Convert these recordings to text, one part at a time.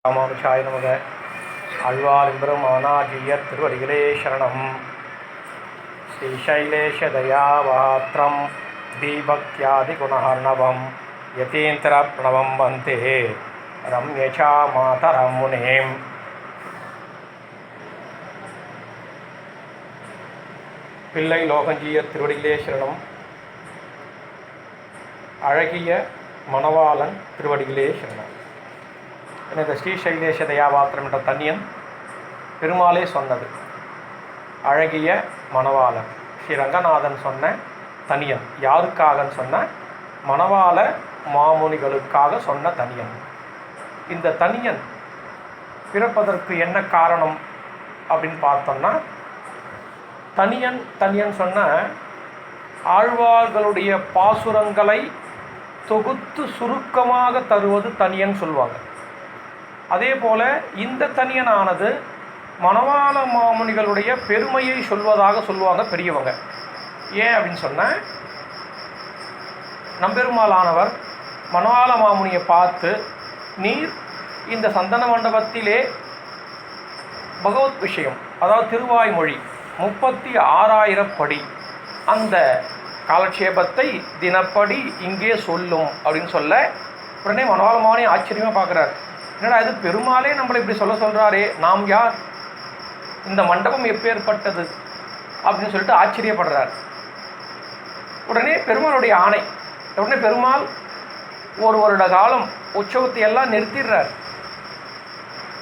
ராமானுஷாய நமக. ஆழ்வார் எம்பெருமானாகியர் திருவடிகளே சரணம். ஸ்ரீசைலேஷ தயாபாத்திரம் தீபக்தியாதி குணஹர்ணவம் யதீந்திர பிரணவம் வந்தே ரம்யசா மாதரம் முனேம். பிள்ளை லோகஞ்சியர் திருவடிகளே சரணம். அழகிய மணவாளன் திருவடிகளே சரணம். இந்த ஸ்ரீசைலேஷ தயாபாத்திரம் என்ற தன்னியன் பெருமாளே சொன்னது. அழகிய மணவாளன் ஸ்ரீ ரங்கநாதன் சொன்ன தனியன். யாருக்காகன்னு சொன்ன மணவாள மாமுனிகளுக்காக சொன்ன தனியன். இந்த தனியன் பிறப்பதற்கு என்ன காரணம் அப்படின்னு பார்த்தோம்னா, தனியன் சொன்ன ஆழ்வார்களுடைய பாசுரங்களை தொகுத்து சுருக்கமாக தருவது தனியன் சொல்லுவாங்க. அதே போல் இந்த தனியனானது மணவாள மாமுனிகளுடைய பெருமையை சொல்வதாக சொல்லுவாங்க பெரியவங்க. ஏன் அப்படின்னு சொன்னால், நம்பெருமாளானவர் மணவாள மாமுனியை பார்த்து, நீர் இந்த சந்தன மண்டபத்திலே பகவத் விஷயம், அதாவது திருவாய்மொழி 36,000 படி அந்த காலட்சேபத்தை தினப்படி இங்கே சொல்லும் அப்படின்னு சொல்ல, உடனே மணவாள மாமுனி ஆச்சரியமாக பார்க்குறார். என்னடா இது, பெருமாளே நம்மளை இப்படி சொல்கிறாரே, நாம் யார், இந்த மண்டபம் எப்பேற்பட்டது அப்படின்னு சொல்லிட்டு ஆச்சரியப்படுறார். உடனே பெருமாளுடைய ஆணை. உடனே பெருமாள் ஒரு வருட காலம் உற்சவத்தை எல்லாம் நிறுத்திடுறார்.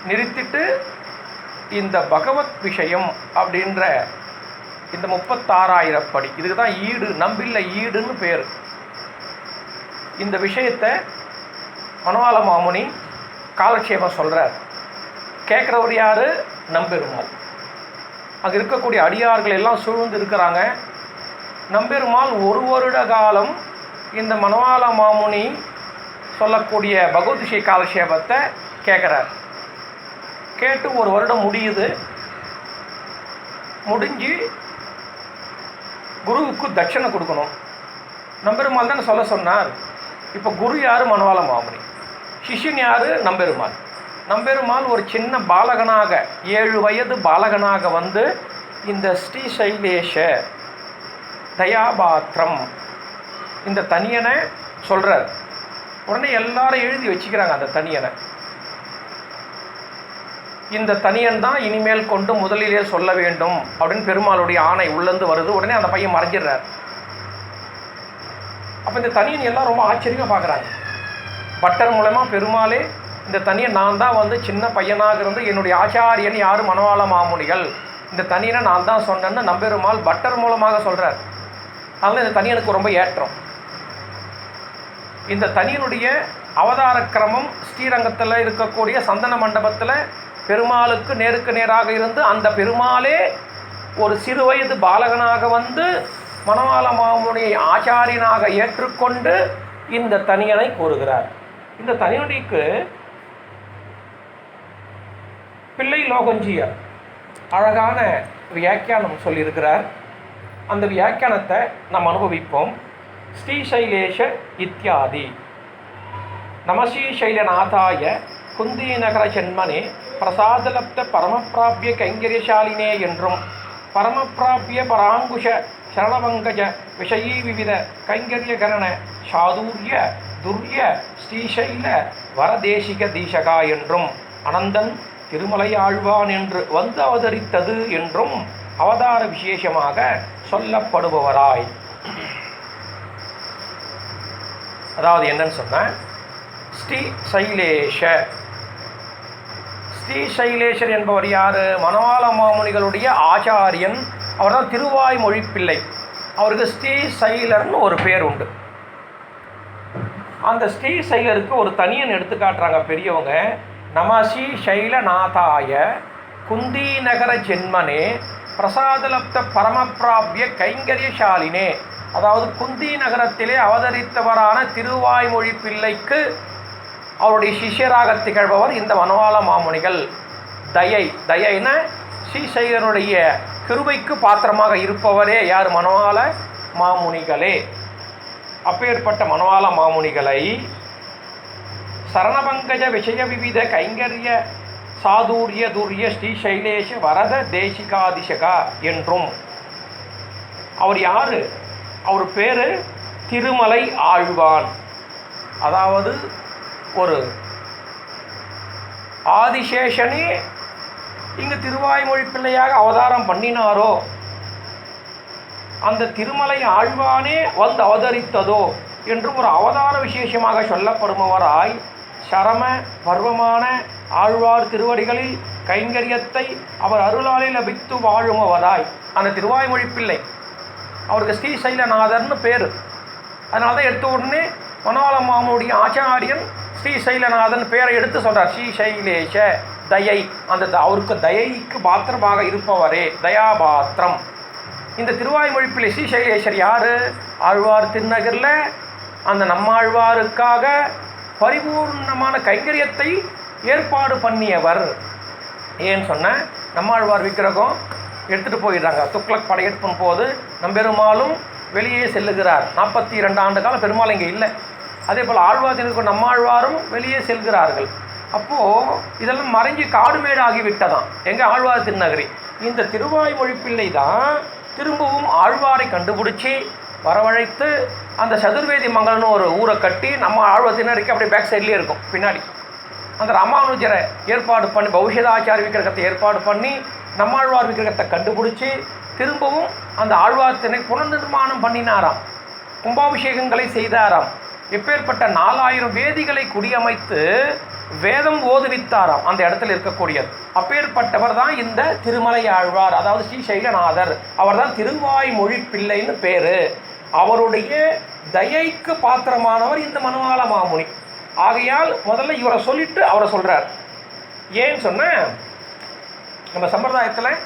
நிறுத்திட்டு இந்த பகவத் விஷயம் அப்படின்ற இந்த 36,000 படி, இதுக்கு தான் ஈடு, நம்பில்லை ஈடுன்னு பேர். இந்த விஷயத்தை மணவாள மாமுனி காலட்சேபம் சொல்கிறார். கேட்குறவர் யார்? நம்பெருமாள். அங்கே இருக்கக்கூடிய அடியார்கள் எல்லாம் சூழ்ந்து இருக்கிறாங்க. நம்பெருமாள் ஒரு வருட காலம் இந்த மணவாள மாமுனி சொல்லக்கூடிய பகவத்ஷி காலட்சேபத்தை கேட்குறார். கேட்டு ஒரு வருடம் முடியுது. முடிஞ்சு குருவுக்கு தட்சணை கொடுக்கணும். நம்பெருமாள் தானே சொல்ல சொன்னார். இப்போ குரு யார்? மணவாள மாமுனி. சிஷ்யன் யார்? நம்பெருமாள். நம்பெருமாள் ஒரு சின்ன பாலகனாக, 7 வயது பாலகனாக வந்து இந்த ஸ்ரீசைலேஷ தயாபாத்திரம் இந்த தனியனை சொல்கிறார். உடனே எல்லாரும் எழுதி வச்சுக்கிறாங்க அந்த தனியனை. இந்த தனியன் தான் இனிமேல் கொண்டு முதலிலே சொல்ல வேண்டும் அப்படின்னு பெருமாளுடைய ஆணை உள்ளேருந்து வருது. உடனே அந்த பையன் மறைஞ்சிடுறார். அப்போ இந்த தனியன் எல்லாம் ரொம்ப ஆச்சரியமாக பார்க்குறாங்க. பட்டர் மூலமாக பெருமாளே இந்த தனியன் நான் தான் வந்து சின்ன பையனாக இருந்து என்னுடைய ஆச்சாரியன் யார்? மணவாள மாமுனிகள். இந்த தனியனை நான் தான் சொன்னேன்னு நம்பெருமாள் பட்டர் மூலமாக சொல்கிறார். அதனால் இந்த தனியனுக்கு ரொம்ப ஏற்றம். இந்த தனியனுடைய அவதார கிரமம் ஸ்ரீரங்கத்தில் இருக்கக்கூடிய சந்தன மண்டபத்தில் பெருமாளுக்கு நேருக்கு நேராக இருந்து அந்த பெருமாளே ஒரு சிறு வயது பாலகனாக வந்து மணவாள மாமுனியை ஆச்சாரியனாக ஏற்றுக்கொண்டு இந்த தனியனை கூறுகிறார். இந்த தனியனுக்கு பிள்ளை லோகஞ்சியர் அழகான வியாக்கியானம் சொல்லியிருக்கிறார். அந்த வியாக்கியானத்தை நாம் அனுபவிப்போம். ஸ்ரீசைலேஷ இத்தியாதி நமஸ்ரீசைலநாதாய குந்திநகர ஜென்மனே பிரசாதலப்த பரமப்பிராபிய கைங்கரியசாலினே என்றும் பரமப்பிராபிய பராங்குஷ சரணவங்கஜ விஷயீ விவித கைங்கரியகரண சாதுரிய துர்ய ஸ்ரீசைல வரதேசிக தீசகா என்றும் அனந்தன் திருமலை ஆழ்வான் என்று வந்து அவதரித்தது என்றும் அவதார விசேஷமாக சொல்லப்படுபவராய். அதாவது என்னன்னு சொன்ன, ஸ்ரீசைலேஷர் என்பவர் யார்? மணவாள மாமுனிகளுடைய ஆச்சாரியன். அவர் தான் திருவாய்மொழி பிள்ளை. அவருக்கு ஸ்ரீசைலர்னு ஒரு பேர் உண்டு. அந்த ஸ்ரீசைலருக்கு ஒரு தனியன் எடுத்து காட்டுறாங்க பெரியவங்க. நமசி சைலநாதாய குந்திநகர ஜென்மனே பிரசாதலப்த பரமப்பிராபிய கைங்கரியசாலினே. அதாவது குந்தி நகரத்திலே அவதரித்தவரான திருவாய்மொழி பிள்ளைக்கு அவருடைய சிஷ்யராக திகழ்பவர் இந்த மணவாள மாமுனிகள். தயைன ஸ்ரீசைலருடைய கிருபைக்கு பாத்திரமாக இருப்பவரே யார்? மணவாள மாமுனிகளே. அப்பேற்பட்ட மணவாள மாமுனிகளை சரணபங்கஜ விஷய விவித கைங்கரிய சாதுரிய துரிய ஸ்ரீசைலேஷ வரத தேசிகாதிசகா என்றும். அவர் யார்? அவர் பேர் திருமலை ஆழ்வான். அதாவது ஒரு ஆதிசேஷனே இங்கு திருவாய்மொழி பிள்ளையாக அவதாரம் பண்ணினாரோ, அந்த திருமலை ஆழ்வானே வந்து அவதரித்ததோ என்றும் ஒரு அவதார விசேஷமாக சொல்லப்படுபவராய் சரம பர்வமான ஆழ்வார் திருவடிகளில் கைங்கரியத்தை அவர் அருளாலே லபித்து வாழுமவராய் அந்த திருவாய்மொழி பிள்ளை. அவருக்கு ஸ்ரீசைலநாதர்னு பேர். அதனால தான் எடுத்த உடனே மனோல மாமுடைய ஆச்சாரியன் ஸ்ரீசைலநாதன் பேரை எடுத்து சொல்கிறார். ஸ்ரீசைலேஷ தயை, அந்த அவருக்கு தயைக்கு பாத்திரமாக இருப்பவரே, தயாபாத்திரம். இந்த திருவாய்மொழி பிள்ளை ஸ்ரீசைலேஷர் யார்? ஆழ்வார் திருநகரில் அந்த நம்மாழ்வாருக்காக பரிபூர்ணமான கைங்கரியத்தை ஏற்பாடு பண்ணியவர். ஏன்னு சொன்ன, நம்மாழ்வார் விக்கிரகம் எடுத்துகிட்டு போயிடுறாங்க. துக்ளக் படையெடுப்பும் போது நம்பெருமாளும் வெளியே செல்லுகிறார். 42 ஆண்டு காலம் பெருமாள் இங்கே இல்லை. அதே போல் ஆழ்வார் திருநகர் நம்மாழ்வாரும் வெளியே செல்கிறார்கள். அப்போது இதெல்லாம் மறைஞ்சி காடுமேடு ஆகிவிட்டதாம் எங்கள் ஆழ்வார் திருநகரி. இந்த திருவாய்மொழி பிள்ளை தான் திரும்பவும் ஆழ்வாரை கண்டுபிடிச்சி வரவழைத்து அந்த சதுர்வேதி மங்கலம்னு ஒரு ஊரை கட்டி நம்ம ஆழ்வார் திருநகரிக்கு அப்படியே பேக் சைட்லேயே இருக்கும் பின்னாடி. அந்த ராமானுஜரை ஏற்பாடு பண்ணி பௌஷதாச்சாரி விக்கிரகத்தை ஏற்பாடு பண்ணி நம்மாழ்வார் விக்கிரகத்தை கண்டுபிடிச்சி திரும்பவும் அந்த ஆழ்வார் திருநகரை புனர்நிர்மாணம் பண்ணினாராம். கும்பாபிஷேகங்களை செய்தாராம். எப்பேற்பட்ட 4000 வேதிகளை குடியமைத்து வேதம் ஓதுவித்தாராம் அந்த இடத்துல இருக்கக்கூடியது. அப்பேற்பட்டவர் தான் இந்த திருமலை ஆழ்வார், அதாவது ஸ்ரீசைலநாதர். அவர் தான் திருவாய்மொழி பிள்ளைன்னு பேர். அவருடைய தயைக்கு பாத்திரமானவர் இந்த மனவாள மாமுனி. ஆகையால் முதல்ல இவரை சொல்லிட்டு அவரை சொல்கிறார். ஏன்னு சொன்ன, நம்ம சம்பிரதாயத்தில்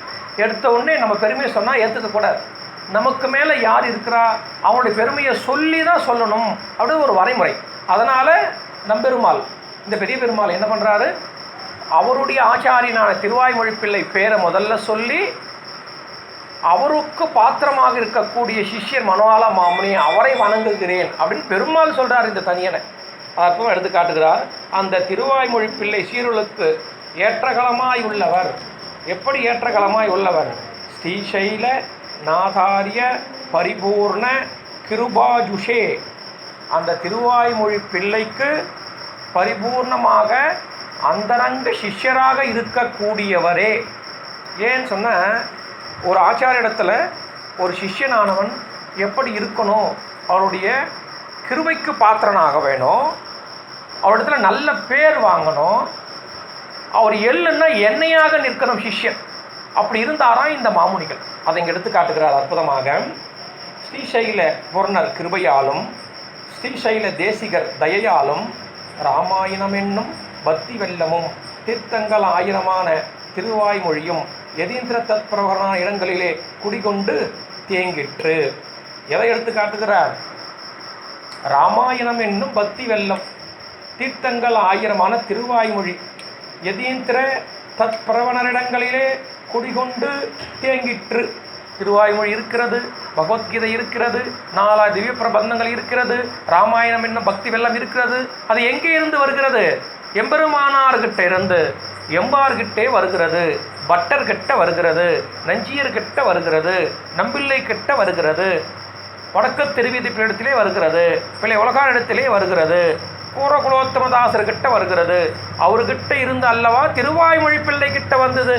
எடுத்த உடனே நம்ம பெருமையை சொன்னால் ஏற்றுக்கக்கூடாது. நமக்கு மேலே யார் இருக்கிறா அவனுடைய பெருமையை சொல்லி தான் சொல்லணும் அப்படின்னு ஒரு வரைமுறை. அதனால் நம்பெருமாள், இந்த பெரிய பெருமாள் என்ன பண்ணுறாரு, அவருடைய ஆச்சாரியனான திருவாய்மொழி பிள்ளை பேரை முதல்ல சொல்லி அவருக்கு பாத்திரமாக இருக்கக்கூடிய சிஷ்யர் மனோவாள மாமுனி, அவரை வணங்குகிறேன் அப்படின்னு பெருமாள் சொல்கிறார் இந்த தனியனை. அதற்கும் எடுத்து காட்டுகிறார். அந்த திருவாய்மொழி பிள்ளை சீருளுக்கு ஏற்றகளமாய் உள்ளவர். எப்படி ஏற்றகளமாய் உள்ளவர்? ஸ்ரீசைல நாதாரிய பரிபூர்ண கிருபாஜுஷே. அந்த திருவாய்மொழி பிள்ளைக்கு பரிபூர்ணமாக அந்தரங்க சிஷ்யராக இருக்கக்கூடியவரே. ஏன்னு சொன்ன, ஒரு ஆச்சாரியிடத்தில் ஒரு சிஷ்யனானவன் எப்படி இருக்கணும், அவருடைய கிருபைக்கு பாத்திரனாக வேணும், அவரிடத்துல நல்ல பேர் வாங்கணும், அவர் எள்ளுன்னா எண்ணெயாக நிற்கணும் சிஷ்யன். அப்படி இருந்தாராம் இந்த மாமுனிகள். அதை இங்கே எடுத்து காட்டுகிறார் அற்புதமாக. ஸ்ரீசைல பூர்ணர் கிருபையாலும் ஸ்ரீசைல தேசிகர் தயையாலும் ராமாயணம் என்னும் பக்தி வெள்ளமும் தீர்த்தங்கள் 1000மான திருவாய்மொழியும் யதீந்திர தத்பிரவரான இடங்களிலே குடிகொண்டு தேங்கிற்று. எதை எடுத்து காட்டுகிறார்? ராமாயணம் என்னும் பக்தி வெள்ளம், தீர்த்தங்கள் 1000மான திருவாய்மொழி, யதீந்திர தத்பிரவணரிடங்களிலே குடிகொண்டு தேங்கிற்று. திருவாய்மொழி இருக்கிறது, பகவத்கீதை இருக்கிறது, 4 திவ்ய பிரபந்தங்கள் இருக்கிறது, ராமாயணம் என்னும் பக்தி வெள்ளம் இருக்கிறது. அது எங்கே இருந்து வருகிறது? எம்பெருமானார்கிட்ட இருந்து, எம்பார்கிட்டே வருகிறது, பட்டர்கிட்ட வருகிறது, நஞ்சியர்கிட்ட வருகிறது, நம்பிள்ளை கிட்ட வருகிறது, வடக்கு திருவீதி பீடத்திலே வருகிறது, பிள்ளை உலகானிடத்திலே வருகிறது, கூரகுலோத்தமதாசர்கிட்ட வருகிறது. அவர்கிட்ட இருந்து அல்லவா திருவாய்மொழி பிள்ளை கிட்ட வந்தது.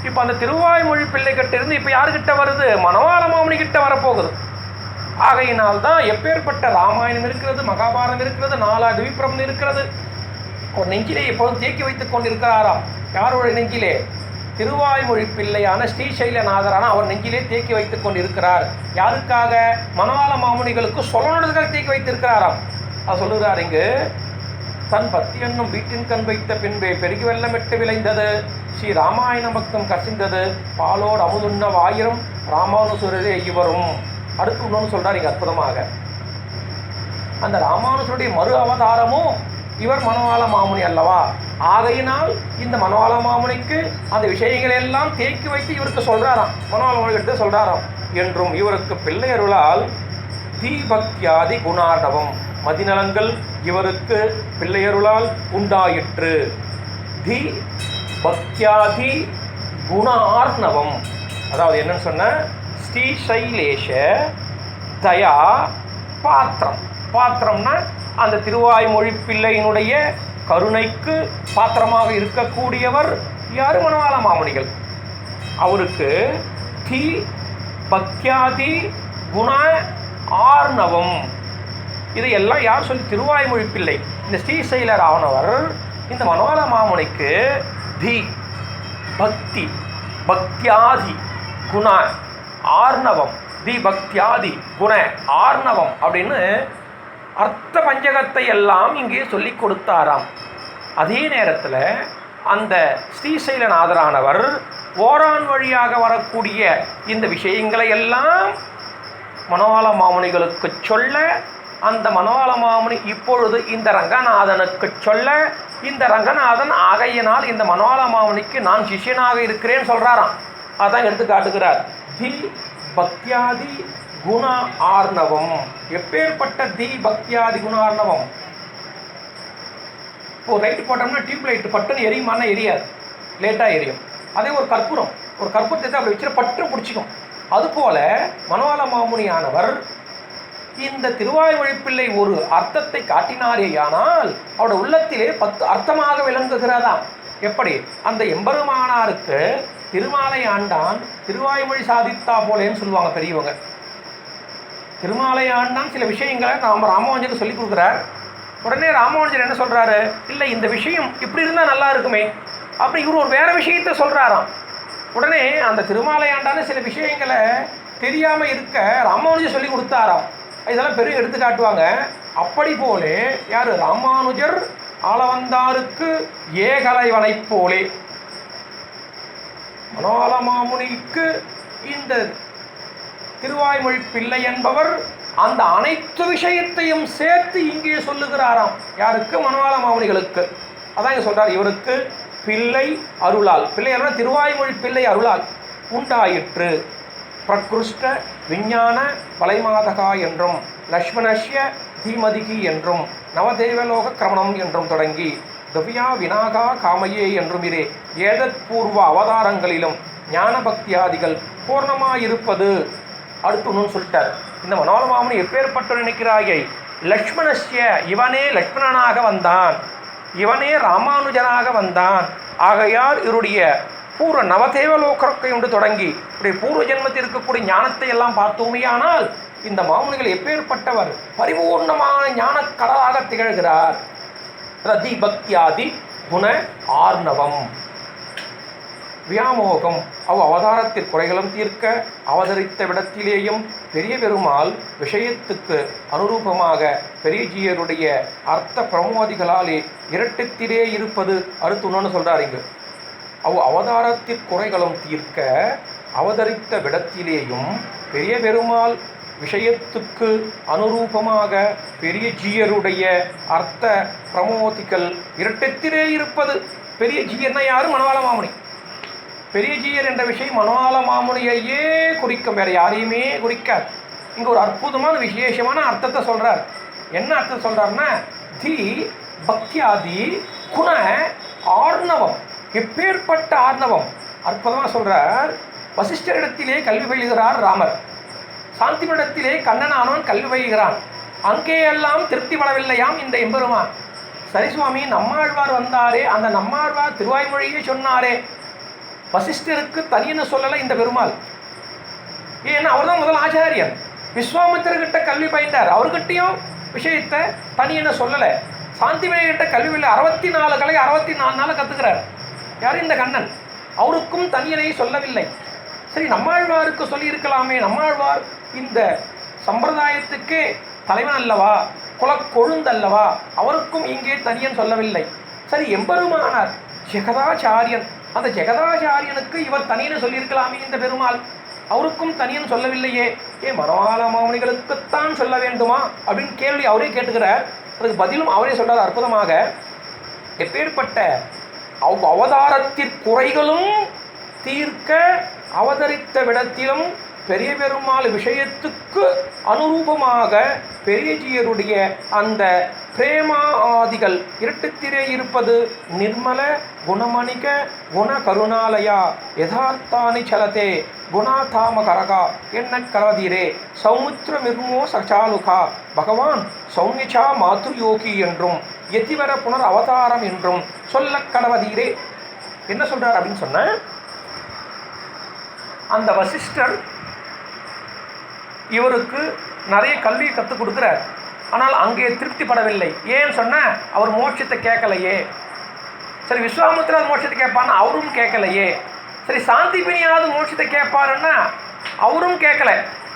இப்போ அந்த திருவாய்மொழி பிள்ளை கிட்ட இருந்து இப்போ யாருக்கிட்ட வருது? மனவாள மாமுனி கிட்ட வரப்போகுது. ஆகையினால்தான் எப்பேற்பட்ட ராமாயணம் இருக்கிறது, மகாபாரதம் இருக்கிறது, 4 திவ்யப்பிரபந்தம் இருக்கிறது. ஒரு நெஞ்சிலே எப்போதும் தேக்கி வைத்துக் கொண்டிருக்கிறாராம். யாருடைய நெஞ்சிலே? திருவாய்மொழி பிள்ளையான ஸ்ரீசைலநாதரான அவர் நெஞ்சிலே தேக்கி வைத்துக் கொண்டிருக்கிறார். யாருக்காக? மனவாள மாமுனிகளுக்கு சொல்லணுன்றதுக்காக தேக்கி வைத்திருக்கிறாராம். அது சொல்லுகிறார் இங்கு. தன் பத்தி என்னும் வீட்டின் கண் வைத்த பின்பே பெருகி வெள்ளமிட்டு விளைந்தது, ஸ்ரீ ராமாயண பக்தம் கசிந்தது, பாலோர் அமுதுண்ண வாயிரம் ராமானுசுரரே இவரும். அடுத்து இன்னொன்று சொல்கிறார் இங்கே அற்புதமாக. அந்த ராமானுஜருடைய மறு அவதாரமும் இவர் மனவாள மாமுனி அல்லவா. ஆகையினால் இந்த மனவாள மாமுனிக்கு அந்த விஷயங்களை எல்லாம் தேக்கி வைத்து இவருக்கு சொல்கிறாராம், மனவாள மாமுனிகிட்ட சொல்கிறாராம். என்றும் இவருக்கு பிள்ளை அருளால் தீபக்தியாதி குணாடவம் மதிநலங்கள் இவருக்கு பிள்ளையருளால் உண்டாயிற்று. தி பக்தியாதி குணார்ணவம். அதாவது என்னன்னு சொன்ன, ஸ்ரீசைலேஷ தயா பாத்திரம். பாத்திரம்னா அந்த திருவாய்மொழி பிள்ளையினுடைய கருணைக்கு பாத்திரமாக இருக்கக்கூடியவர் யார்? மணவாள மாமுனிகள். அவருக்கு தி பக்தியாதி குண ஆர்ணவம். இதையெல்லாம் யார் சொல்லி? திருவாய்மொழி பிள்ளை. இந்த ஸ்ரீசைலர் ஆனவர் இந்த மணவாள மாமுனிக்கு தி பக்தி பக்தியாதி குண ஆர்ணவம், தி பக்தியாதி குண ஆர்ணவம் அப்படின்னு அர்த்த பஞ்சகத்தை எல்லாம் இங்கே சொல்லி கொடுத்தாராம். அதே நேரத்தில் அந்த ஸ்ரீசைலநாதரானவர் ஓரான் வழியாக வரக்கூடிய இந்த விஷயங்களை எல்லாம் மணவாள மாமுனிகளுக்கு சொல்ல, அந்த மணவாள மாமுனி இப்பொழுது இந்த ரங்கநாதனுக்கு சொல்ல, இந்த ரங்கநாதன் ஆகையினால் இந்த மணவாள மாமுனிக்கு நான் சிஷ்யனாக இருக்கிறேன்னு சொல்கிறாராம். அதான் எடுத்து காட்டுகிறார். தி பக்தியாதி குண ஆர்ணவம். எப்பேற்பட்ட தி பக்தியாதி குண ஆர்ணவம்? இப்போ லைட்டு போட்டோம்னா டியூப் லைட்டு பட்டுன்னு எரியுமானா எரியாது, லேட்டாக எரியும். அதே ஒரு கற்பூரம், ஒரு கற்பூரத்தை அப்படி வச்சுட்டு பற்று பிடிச்சிக்கும். அதுபோல மணவாள மாமுனியானவர் இந்த திருவாய்மொழி பிள்ளை ஒரு அர்த்தத்தை காட்டினாரேயானால் அவருடைய உள்ளத்திலே 10 அர்த்தமாக விளங்குகிறதாம். எப்படி? அந்த எம்பெருமானாருக்கு திருமாலை ஆண்டான் திருவாய்மொழி சாதித்தா போலேன்னு சொல்லுவாங்க பெரியவங்க. திருமாலை ஆண்டான் சில விஷயங்களை ராமானுஜருக்கு சொல்லிக் கொடுக்குறார். உடனே ராமானுஜர் என்ன சொல்கிறாரு? இல்லை, இந்த விஷயம் இப்படி இருந்தால் நல்லா இருக்குமே அப்படி இவர் ஒரு வேறு விஷயத்தை சொல்கிறாராம். உடனே அந்த திருமாலை ஆண்டான சில விஷயங்களை தெரியாமல் இருக்க ராமானுஜர் சொல்லி கொடுத்தாராம். இதெல்லாம் பெரிய எடுத்து காட்டுவாங்க. அப்படி போலே யார்? ராமானுஜர் ஆளவந்தாருக்கு ஏகலைவனை போலே மணவாள மாமுனிக்கு இந்த திருவாய்மொழி பிள்ளை என்பவர் அந்த அனைத்து விஷயத்தையும் சேர்த்து இங்கே சொல்லுகிறாராம். யாருக்கு? மணவாள மாமுனிகளுக்கு. அதான் இங்கே சொல்கிறார், இவருக்கு பிள்ளை அருளால், பிள்ளை அருளால் திருவாய்மொழி பிள்ளை அருளால் உண்டாயிற்று. பிரகிருஷ்ட விஞ்ஞான வலைமாதகா என்றும் லக்ஷ்மணஸ்ய தீமதிகி என்றும் நவதேவலோக கிரமணம் என்றும் தொடங்கி திவ்யா வினாகா காமையே என்றும் இரே ஏதத் பூர்வ அவதாரங்களிலும் ஞான பக்தியாதிகள் பூர்ணமாயிருப்பது. அடுத்து ஒன்று சொல்லிட்டார். இந்த மணவாள மாமுனி எப்பேற்பட்டு நினைக்கிறாயை? லக்ஷ்மணஸ்ய, இவனே லக்ஷ்மணனாக வந்தான், இவனே ராமானுஜனாக வந்தான். ஆகையால் இவருடைய பூர்வ நவதேவலோகத்தை ஒன்று தொடங்கி இப்படி பூர்வ ஜென்மத்தில் இருக்கக்கூடிய ஞானத்தை எல்லாம் பார்த்தோமே. ஆனால் இந்த மாமுனிகள் எப்பேற்பட்டவர்? பரிபூர்ணமான ஞான கடலாக திகழ்கிறார். ரதி பக்தியாதி குண ஆர்ணவம். வியாமோகம் அவதாரத்திற்கு குறைகளும் தீர்க்க அவதரித்த விடத்திலேயும் பெரிய பெருமாள் விஷயத்துக்கு அனுரூபமாக பெரியஜியருடைய அர்த்த பிரமோதிகளாலே இரட்டத்திலே இருப்பது அறுத்துணுன்னு சொல்கிறார். இங்கு அவதாரத்திற்கு குறைகளும் தீர்க்க அவதரித்த விடத்திலேயும் பெரிய பெருமாள் விஷயத்துக்கு அனுரூபமாக பெரிய ஜீயருடைய அர்த்த பிரமோதிகள் இரட்டத்திலே இருப்பது. பெரிய ஜீயர்னா யாரும்? மணவாள மாமுனி. பெரிய ஜீயர் என்ற விஷயம் மணவாள மாமுனியையே குறிக்கும், வேற யாரையுமே குறிக்காது. இங்கே ஒரு அற்புதமான விசேஷமான அர்த்தத்தை சொல்கிறார். என்ன அர்த்தம் சொல்கிறாருன்னா, தி பக்தியாதி குண ஆர்ணவம். எப்பேற்பட்ட ஆர்ணவம்! அற்புதமாக சொல்கிறார். வசிஷ்டரிடத்திலே கல்வி பயிலுகிறார் ராமர். சாந்திமிடத்திலே கண்ணனானவன் கல்வி பயிலுகிறான். அங்கேயெல்லாம் திருப்தி படவில்லையாம் இந்த எம்பெருமான். சரி சுவாமி, நம்மாழ்வார் வந்தாரே, அந்த நம்மாழ்வார் திருவாய்மொழியே சொன்னாரே, வசிஷ்டருக்கு தனியன்னு சொல்லலை இந்த பெருமாள். ஏன்னா அவர் தான் முதல் ஆச்சாரியன். விஸ்வாமித்திரர்கிட்ட கல்வி பயின்றார், அவர்கிட்டையும் விஷயத்தை தனியன்னு சொல்லலை. சாந்திமணிகிட்ட கல்வியில் 64 கலை 64 நாள் கற்றுக்கிறார். யார்? இந்த கண்ணன். அவருக்கும் தனியனை சொல்லவில்லை. சரி, நம்மாழ்வாருக்கு சொல்லியிருக்கலாமே. நம்மாழ்வார் இந்த சம்பிரதாயத்துக்கே தலைவன் அல்லவா, குலக்கொழுந்தல்லவா, அவருக்கும் இங்கே தனியன் சொல்லவில்லை. சரி, எம்பெருமானார் ஜெகதாச்சாரியன், அந்த ஜெகதாச்சாரியனுக்கு இவர் தனியனை சொல்லியிருக்கலாமே இந்த பெருமாள், அவருக்கும் தனியன் சொல்லவில்லையே, மணவாள மாமுனிகளுக்குத்தான் சொல்ல வேண்டுமா அப்படின்னு கேள்வி அவரே கேட்டுக்கிறார். அதுக்கு பதிலும் அவரே சொல்றார் அற்புதமாக. எப்பேற்பட்ட அவதாரத்திற்குறைகளும் தீர்க்க அவதரித்த விடத்திலும் பெரிய பெருமாள் விஷயத்துக்கு அனுரூபமாக பெரியஜியருடைய அந்த பிரேமா ஆதிகள் இருட்டுத்திரே இருப்பது நிர்மல குணமணிக குண கருணாலயா யதார்த்தானி சலதே குணாதாம கரகா என்ன கலவதீரே சௌமுத்திர மிர்மோ சச்சாலுகா பகவான் சௌமியச்சா மாத்ரு யோகி என்றும் எதிவர புனர் அவதாரம் என்றும் சொல்ல கலவதீரே. என்ன சொல்றார் அப்படின்னு சொன்ன, அந்த வசிஷ்டர் இவருக்கு நிறைய கல்வியை கற்றுக் கொடுக்குறார். ஆனால் அங்கே திருப்திப்படவில்லை. ஏன்னு சொன்னால் அவர் மோட்சத்தை கேட்கலையே. சரி, விஸ்வாமித்திரர் மோட்சத்தை கேட்பான்னு அவரும் கேட்கலையே. சரி, சாந்திபினியாவது மோட்சத்தை கேட்பாருன்னா அவரும் கேட்கல.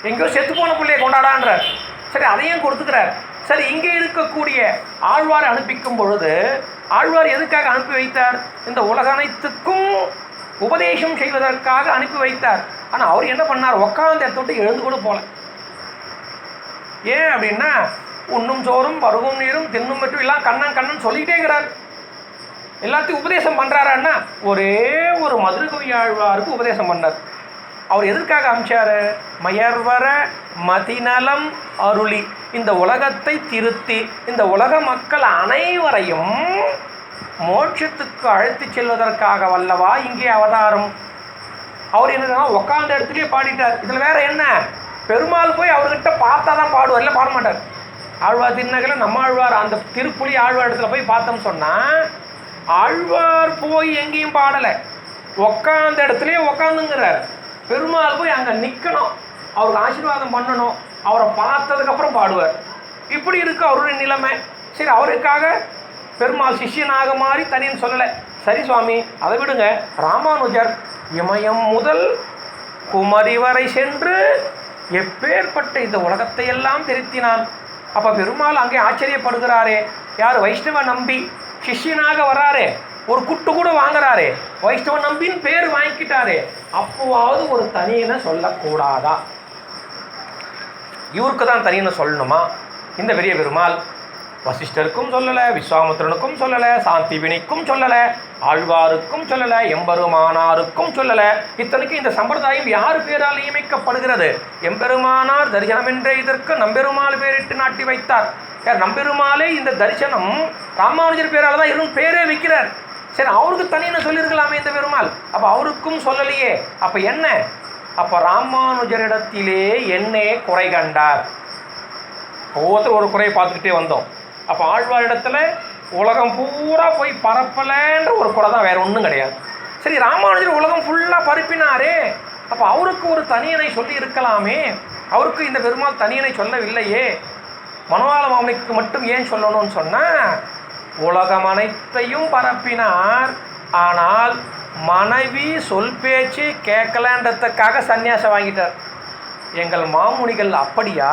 எங்கேயோ செத்து போன பிள்ளையை கொண்டாடான்றார். சரி, அதையும் கொடுத்துக்கிறார். சரி, இங்கே இருக்கக்கூடிய ஆழ்வாரை அனுப்பிக்கும் பொழுது ஆழ்வார் எதுக்காக அனுப்பி வைத்தார்? இந்த உலக அனைத்துக்கும் உபதேசம் செய்வதற்காக அனுப்பி வைத்தார். ஆனால் அவர் என்ன பண்ணார்? உட்கார்ந்த இடத்த விட்டு எழுந்து கூட போல. ஏன் அப்படின்னா, உண்ணும் சோறும் பருகும் நீரும் தின்னும் மற்றும் எல்லாம் கண்ணன் கண்ணன் சொல்லிகிட்டே இருக்கிறார். எல்லாத்தையும் உபதேசம் பண்ணுறாருன்னா ஒரே ஒரு மதுரகவி ஆழ்வாருக்கு உபதேசம் பண்ணார். அவர் எதற்காக அமிச்சார்? மயர்வர மதிநலம் அருளி, இந்த உலகத்தை திருத்தி இந்த உலக மக்கள் அனைவரையும் மோட்சத்துக்கு அழைத்து செல்வதற்காக வல்லவா இங்கே அவதாரம். அவர் என்ன உட்கார்ந்த இடத்துலேயே பாடிட்டார். இதில் வேற என்ன? பெருமாள் போய் அவர்கிட்ட பார்த்தா தான் பாடுவார், இல்லை பாட மாட்டார். ஆழ்வார் திருநகரில் நம்ம ஆழ்வார் அந்த திருப்புலி ஆழ்வார் இடத்துல போய் பார்த்தோம் சொன்னால் ஆழ்வார் போய் எங்கேயும் பாடலை, உட்காந்த இடத்துலையே உட்காந்துங்கிறார். பெருமாள் போய் அங்கே நிற்கணும், அவருக்கு ஆசீர்வாதம் பண்ணணும், அவரை பார்த்ததுக்கப்புறம் பாடுவார். இப்படி இருக்கு அவருடைய நிலைமை. சரி, அவருக்காக பெருமாள் சிஷ்யனாக மாறி தனின்னு சொல்லலை. சரி சுவாமி, அதை விடுங்க. ராமானுஜர் இமயம் முதல் குமரி வரை சென்று எப்பேற்பட்ட இந்த உலகத்தை எல்லாம் திருத்தினான். அப்போ பெருமாள் அங்கே ஆச்சரியப்படுகிறாரே. யார்? வைஷ்ணவ நம்பி சிஷ்யனாக வராரே, ஒரு குட்டு கூட வாங்குறாரே, வைஷ்ணவ நம்பின்னு பேர் வாங்கிக்கிட்டாரே, அப்போவாவது ஒரு தனியனை சொல்லக்கூடாதா? இவருக்கு தான் தனியனை சொல்லணுமா? இந்த பெரிய பெருமாள் வசிஷ்டருக்கும் சொல்லலை, விஸ்வாமித்திரனுக்கும் சொல்லலை, சாந்திவினிக்கும் சொல்லலை, ஆழ்வாருக்கும் சொல்லலை, எம்பெருமானாருக்கும் சொல்லலை. இத்தனைக்கும் இந்த சம்பிரதாயம் யார் பேரால் நியமிக்கப்படுகிறது? எம்பெருமானார் தரிசனம் என்றே இதற்கு நம்பெருமாள் பேரிட்டு நாட்டி வைத்தார். யார்? நம்பெருமாளே இந்த தரிசனம் ராமானுஜர் பேரால் தான் இருந்து பேரே வைக்கிறார். சரி, அவருக்கு தனியாக சொல்லியிருக்கலாமே இந்த பெருமாள். அப்போ அவருக்கும் சொல்லலையே. அப்போ என்ன? அப்போ ராமானுஜரிடத்திலே என்னே குறை கண்டார். ஒவ்வொருத்தரும் ஒரு குறையை பார்த்துக்கிட்டே வந்தோம். அப்போ ஆழ்வாரிடத்துல உலகம் பூரா போய் பரப்பலைன்ற ஒரு குறை தான், வேற ஒன்றும் கிடையாது. சரி, ராமானுஜர் உலகம் ஃபுல்லாக பரப்பினாரே, அப்போ அவருக்கு ஒரு தனியனை சொல்லி இருக்கலாமே. அவருக்கு இந்த பெருமாள் தனியனை சொல்லவில்லையே. மனவாள மாமனிக்கு மட்டும் ஏன் சொல்லணும்னு சொன்னால், உலகம் அனைத்தையும் பரப்பினார். ஆனால் மனைவி சொல் பேச்சு கேட்கலன்றதுக்காக சன்னியாசம் வாங்கிட்டார். எங்கள் மாமுனிகள் அப்படியா?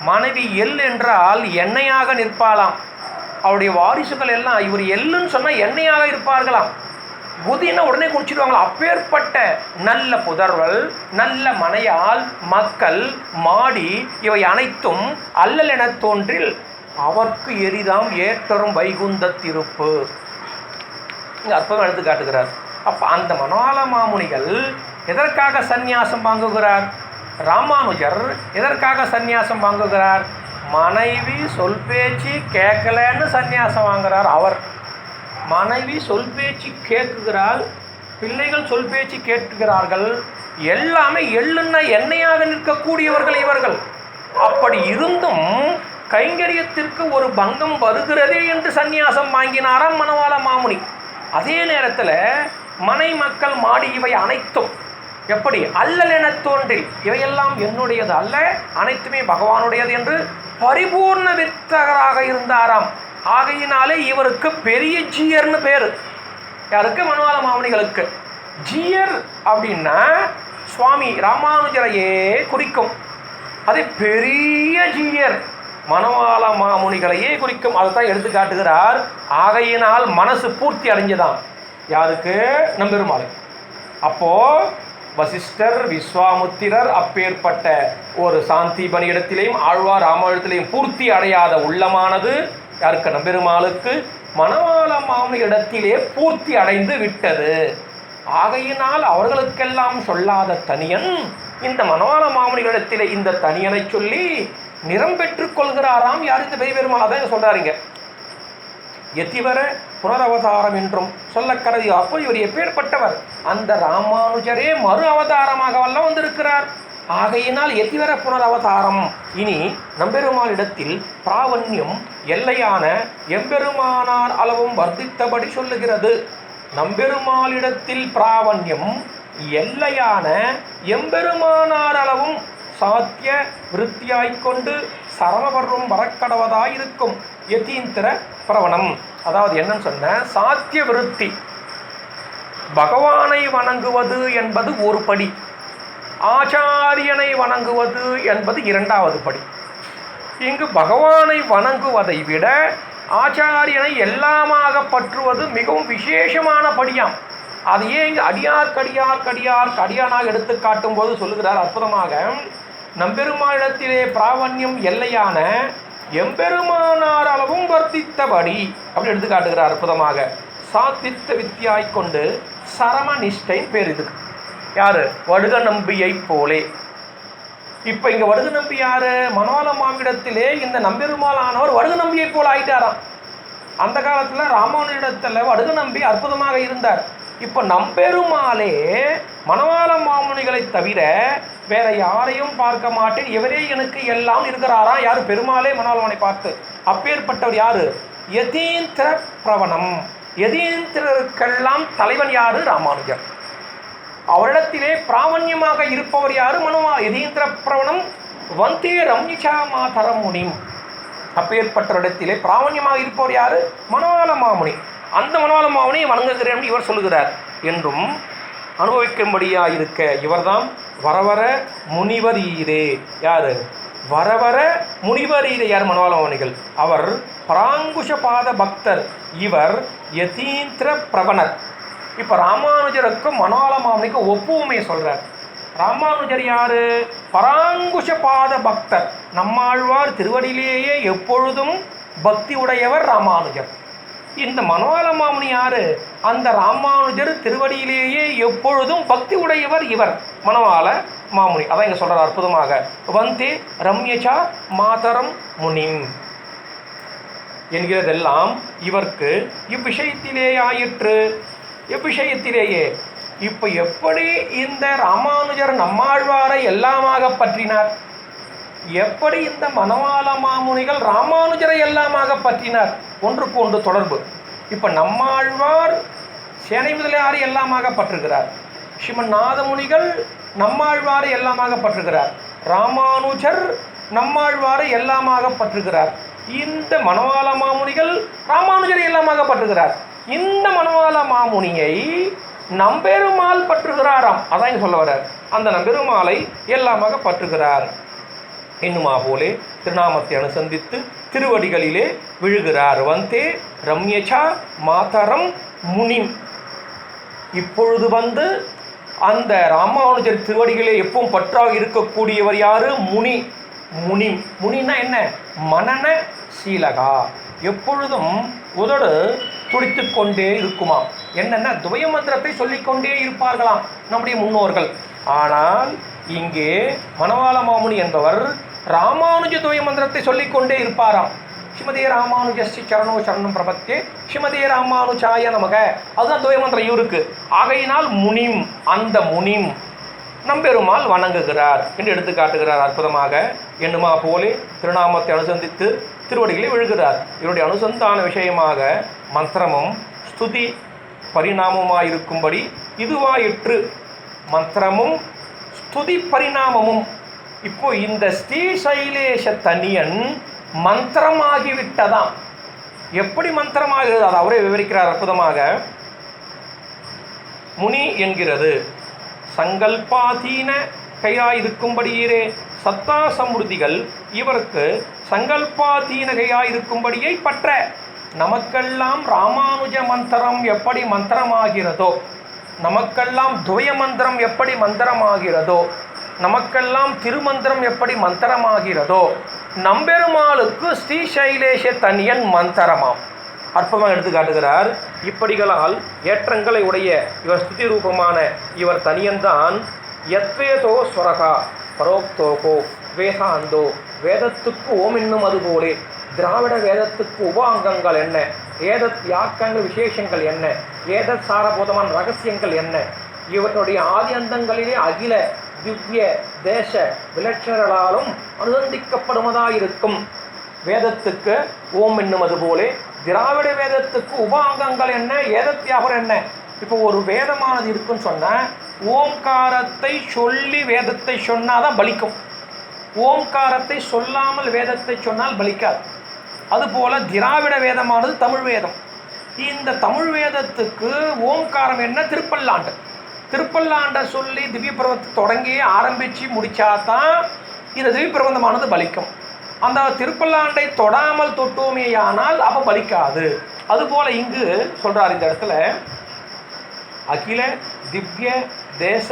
மனைவி எள் என்றால் எண்ணெயாக நிற்பாளாம். அவருடைய வாரிசுகள் எல்லாம் இவர் எள்ளுன்னு சொன்னால் எண்ணெயாக இருப்பார்களாம். புதினா உடனே குடிச்சிடுவாங்களாம். அப்பேற்பட்ட நல்ல புதர்வல், நல்ல மனையால், மக்கள், மாடி இவை அனைத்தும் அல்லல் என தோன்றில் அவர்க்கு எரிதாம் ஏற்றரும் வைகுந்த திருப்பு. இங்கே அற்புதம் எடுத்து காட்டுகிறார். அப்போ அந்த மனவாள மாமுனிகள் எதற்காக சந்நியாசம் வாங்குகிறார்? ராமானுஜர் எதற்காக சந்நியாசம் வாங்குகிறார்? மனைவி சொல் பேச்சு கேட்கலன்னு சந்நியாசம் வாங்குகிறார். அவர் மனைவி சொல் பேச்சு கேட்குகிறாள், பிள்ளைகள் சொல் பேச்சு கேட்கிறார்கள். எல்லாமே எள்ளுன்னா எண்ணெயாக நிற்கக்கூடியவர்கள் இவர்கள். அப்படி இருந்தும் கைங்கரியத்திற்கு ஒரு பங்கம் வருகிறதே என்று சந்நியாசம் வாங்கினாராம் மனவாள மாமுனி. அதே நேரத்தில் மனை, மக்கள், மாடி இவை அனைத்தும் எப்படி அல்லல் என தோன்றில் இவையெல்லாம் என்னுடையது அல்ல, அனைத்துமே பகவானுடையது என்று பரிபூர்ண வித்தகராக இருந்தாராம். ஆகையினாலே இவருக்கு பெரிய ஜீயர்னு பேர். யாருக்கு? மனவாள மாமுனிகளுக்கு. ஜீயர் அப்படின்னா சுவாமி ராமானுஜரையே குறிக்கும். அது பெரிய ஜீயர் மனவாள மாமுனிகளையே குறிக்கும். அதை தான் எடுத்து காட்டுகிறார். ஆகையினால் மனசு பூர்த்தி அடைஞ்சுதான். யாருக்கு? நம்பெருமாளை. அப்போ வசிஷ்டர், விஸ்வாமுத்திரர் அப்பேற்பட்ட ஒரு சாந்திபனி இடத்திலேயும் ஆழ்வார் ராமாயணத்திலேயும் பூர்த்தி அடையாத உள்ளமானது யாருக்கு? நம்பெருமாளுக்கு. மனவாள மாமுனி இடத்திலே பூர்த்தி அடைந்து விட்டது. ஆகையினால் அவர்களுக்கெல்லாம் சொல்லாத தனியன் இந்த மனவாள மாமுனிகளிடத்திலே இந்த தனியனை சொல்லி நிறம் பெற்றுக் கொள்கிறாராம். யார்? இந்த பெரிய பெருமாள். அதான் சொல்றாருங்க. எத்திவர புனரவதாரம் என்றும் சொல்ல கருதி. அப்போ இவர் எப்பேற்பட்டவர்? அந்த ராமானுஜரே மறு அவதாரமாகவெல்லாம் வந்திருக்கிறார். ஆகையினால் எத்திவர புனரவதாரம். இனி நம்பெருமாளிடத்தில் பிராவண்யம் எல்லையான எம்பெருமானார் அளவும் வர்த்தித்தபடி சொல்லுகிறது. நம்பெருமாளிடத்தில் பிராவண்யம் எல்லையான எம்பெருமானார் அளவும் சாத்திய விருத்தியாய்கொண்டு சரமபர்வம் வரக்கடவதாயிருக்கும் யதீந்திர பிரவணம். அதாவது என்னன்னு சொன்ன, சாத்திய விருத்தி பகவானை வணங்குவது என்பது ஒரு படி, ஆச்சாரியனை வணங்குவது என்பது இரண்டாவது படி. இங்கு பகவானை வணங்குவதை விட ஆச்சாரியனை எல்லாமாக பற்றுவது மிகவும் விசேஷமான படியாம். அதையே இங்கு அடியானாக எடுத்து காட்டும் போது சொல்லுகிறார் அற்புதமாக. நம்பெருமானிடத்திலே பிராவண்யம் எல்லையான எம்பெருமானார் அளவும் வர்த்தித்தபடி அப்படி எடுத்து காட்டுகிறார் அற்புதமாக. சாத்தித்த வித்தியாய்கொண்டு சரம நிஷ்டைன்னு பேர் இதுக்கு. யாரு? வடுக நம்பியை போலே. இப்போ இங்கே வடுக நம்பி யாரு? மனோல மாமிடத்திலே இந்த நம்பெருமாளானவர் வடுக நம்பியை போல ஆயிட்டாராம். அந்த காலத்தில் ராமானுஜிடத்தில் வடுக நம்பி அற்புதமாக இருந்தார். இப்போ நம்பெருமாளே மணவாள மாமுனிகளை தவிர வேற யாரையும் பார்க்க மாட்டேன், இவரே எனக்கு எல்லாம் இருக்கிறாராம். யாரு? பெருமாளே மணவாளனை பார்த்து. அப்பேற்பட்டவர் யாரு? யதீந்திர பிரவணம். யதீந்திரருக்கெல்லாம் தலைவன் யாரு? ராமானுஜர். அவரிடத்திலே பிராமணியமாக இருப்பவர் யாரு? யதீந்திர பிரவணம் வந்தே ரம்யசா மாதரம் முனிம். அப்பேற்பட்டவரிடத்திலே பிராமணியமாக இருப்பவர் யாரு? மணவாள மாமுனி. அந்த மணவாள மாமுனியை வணங்குகிறேன் இவர் சொல்லுகிறார் என்றும் அனுபவிக்கும்படியாக இருக்க இவர்தான் வரவர முனிவரீரே. யாரு? வரவர முனிவரீரே. யார்? மணவாள மாமுனிகள். அவர் பராங்குஷ பாத பக்தர். இவர் யதீந்திர பிரவணர். இப்போ ராமானுஜருக்கும் மணவாள மாமுனிக்கும் ஒப்புமை சொல்றார். ராமானுஜர் யாரு? பராங்குஷ பாத பக்தர். நம்மாழ்வார் திருவடியிலேயே எப்பொழுதும் பக்தி உடையவர் ராமானுஜர். இந்த மணவாள மாமுனி யாரு? அந்த ராமானுஜர் திருவடியிலேயே எப்பொழுதும் பக்தி உடையவர் இவர் மணவாள மாமுனி. அதான் இங்க சொல்றார் அற்புதமாக. வந்தே ரம்யசா மாதரம் முனிம் என்கிறதெல்லாம் இவருக்கு இவ்விஷயத்திலேயாயிற்று. எவ்விஷயத்திலேயே இப்போ எப்படி இந்த ராமானுஜர் நம்மாழ்வாரை எல்லாமாக பற்றினார், எப்படி இந்த மணவாள மாமுனிகள் ராமானுஜரை எல்லாமாக பற்றினார், ஒன்றுக்கு ஒன்று தொடர்பு. இப்போ நம்மாழ்வார் சேனை முதலியாரை எல்லாமாக பற்றுகிறார். ஸ்ரீமன் நாதமுனிகள் நம்மாழ்வாரை எல்லாமாக பற்றுகிறார். ராமானுஜர் நம்மாழ்வாரை எல்லாமாக பற்றுகிறார். இந்த மணவாள மாமுனிகள் ராமானுஜரை எல்லாமாக பற்றுகிறார். இந்த மணவாள மாமுனியை நம்பெருமாள் பற்றுகிறாராம். அதான் சொல்ல வர்றார். அந்த நம்பெருமாளை எல்லாமாக பற்றுகிறார். இன்னுமா போலே திருநாமத்தை அனுசந்தித்து திருவடிகளிலே விழுகிறார். வந்தே ரம்யசா மாதரம் முனிம். இப்பொழுது வந்து அந்த ராமானுஜர் திருவடிகளே எப்பவும் பற்றாக இருக்கக்கூடியவர் யாரு? முனி. முனி முனின்னா என்ன? மனன சீலகா. எப்பொழுதும் உதடு துடித்து கொண்டே இருக்குமா. என்னென்ன? துவய மந்திரத்தை சொல்லிக்கொண்டே இருப்பார்களாம் நம்முடைய முன்னோர்கள். ஆனால் இங்கே மணவாள மாமுனி என்பவர் ராமானுஜ துவய மந்திரத்தை சொல்லிக்கொண்டே இருப்பாராம். ஸ்ரீமதே ராமானுஜஸ்ரீ சரணோ சரணம் பிரபத்தே ஸ்ரீமதே ராமானுஜாய நமக. அதுதான் துவய மந்திரம் இவருக்கு. ஆகையினால் முனிம், அந்த முனிம் நம்பெருமாள் வணங்குகிறார் என்று எடுத்து காட்டுகிறார் அற்புதமாக. எண்ணுமா போலே திருநாமத்தை அனுசந்தித்து திருவடிகளை விழுகிறார். இவருடைய அனுசந்தான விஷயமாக மந்திரமும் ஸ்துதி பரிணாமமாயிருக்கும்படி இதுவாயிற்று. மந்திரமும் ஸ்துதி பரிணாமமும். இப்போ இந்த ஸ்ரீசைலேஷ தனியன் மந்திரமாகிவிட்டதாம். எப்படி மந்திரமாகிறது அதை அவரே விவரிக்கிறார் அற்புதமாக. முனி என்கிறது சங்கல்பாதீன கையாயிருக்கும்படியே சத்தா சமுர்த்திகள் இவருக்கு சங்கல்பாதீன கையாயிருக்கும்படியை பற்ற. நமக்கெல்லாம் ராமானுஜ மந்திரம் எப்படி மந்திரமாகிறதோ, நமக்கெல்லாம் துவய மந்திரம் எப்படி மந்திரமாகிறதோ, நமக்கெல்லாம் திருமந்திரம் எப்படி மந்திரமாகிறதோ, நம்பெருமாளுக்கு ஸ்ரீசைலேஷ தனியன் மந்திரமாம். அற்புதமாக எடுத்து காட்டுகிறார். இப்படிகளால் ஏற்றங்களை உடைய இவர் ஸ்துதி ரூபமான இவர் தனியன்தான் யத்வேதோ ஸ்வரகா பரோக்தோகோ வேதாந்தோ வேதத்துக்கு ஓம் என்னும் அதுபோலே திராவிட வேதத்துக்கு உப அங்கங்கள் என்ன, ஏதத் யாக்கங்கள் விசேஷங்கள் என்ன, ஏதத் சாரபோதமான ரகசியங்கள் என்ன, இவற்றுடைய ஆதி அந்தங்களிலே அகில திவ்ய தேச விலட்சணங்களாலும் அனுசந்திக்கப்படுவதாயிருக்கும் வேதத்துக்கு ஓம் என்னும் போலே திராவிட வேதத்துக்கு உபாங்கங்கள் என்ன, ஏதத்தியாகம் என்ன. இப்போ ஒரு வேதமானது இருக்குன்னு சொன்னால் ஓம்காரத்தை சொல்லி வேதத்தை சொன்னாதான் பலிக்கும். ஓம்காரத்தை சொல்லாமல் வேதத்தை சொன்னால் பலிக்காது. அதுபோல திராவிட வேதமானது தமிழ் வேதம். இந்த தமிழ் வேதத்துக்கு ஓம்காரம் என்ன, திருப்பல்லாண்டு. திருப்பல்லாண்டை சொல்லி திவ்ய பிரபந்தத்தை தொடங்கி ஆரம்பித்து முடித்தாதான் இந்த திவ்ய பிரபந்தமானது பலிக்கும். அந்த திருப்பல்லாண்டை தொடாமல் தொட்டோமேயானால் அப்போ பலிக்காது. அதுபோல் இங்கு சொல்கிறார் இந்த இடத்துல, அகில திவ்ய தேச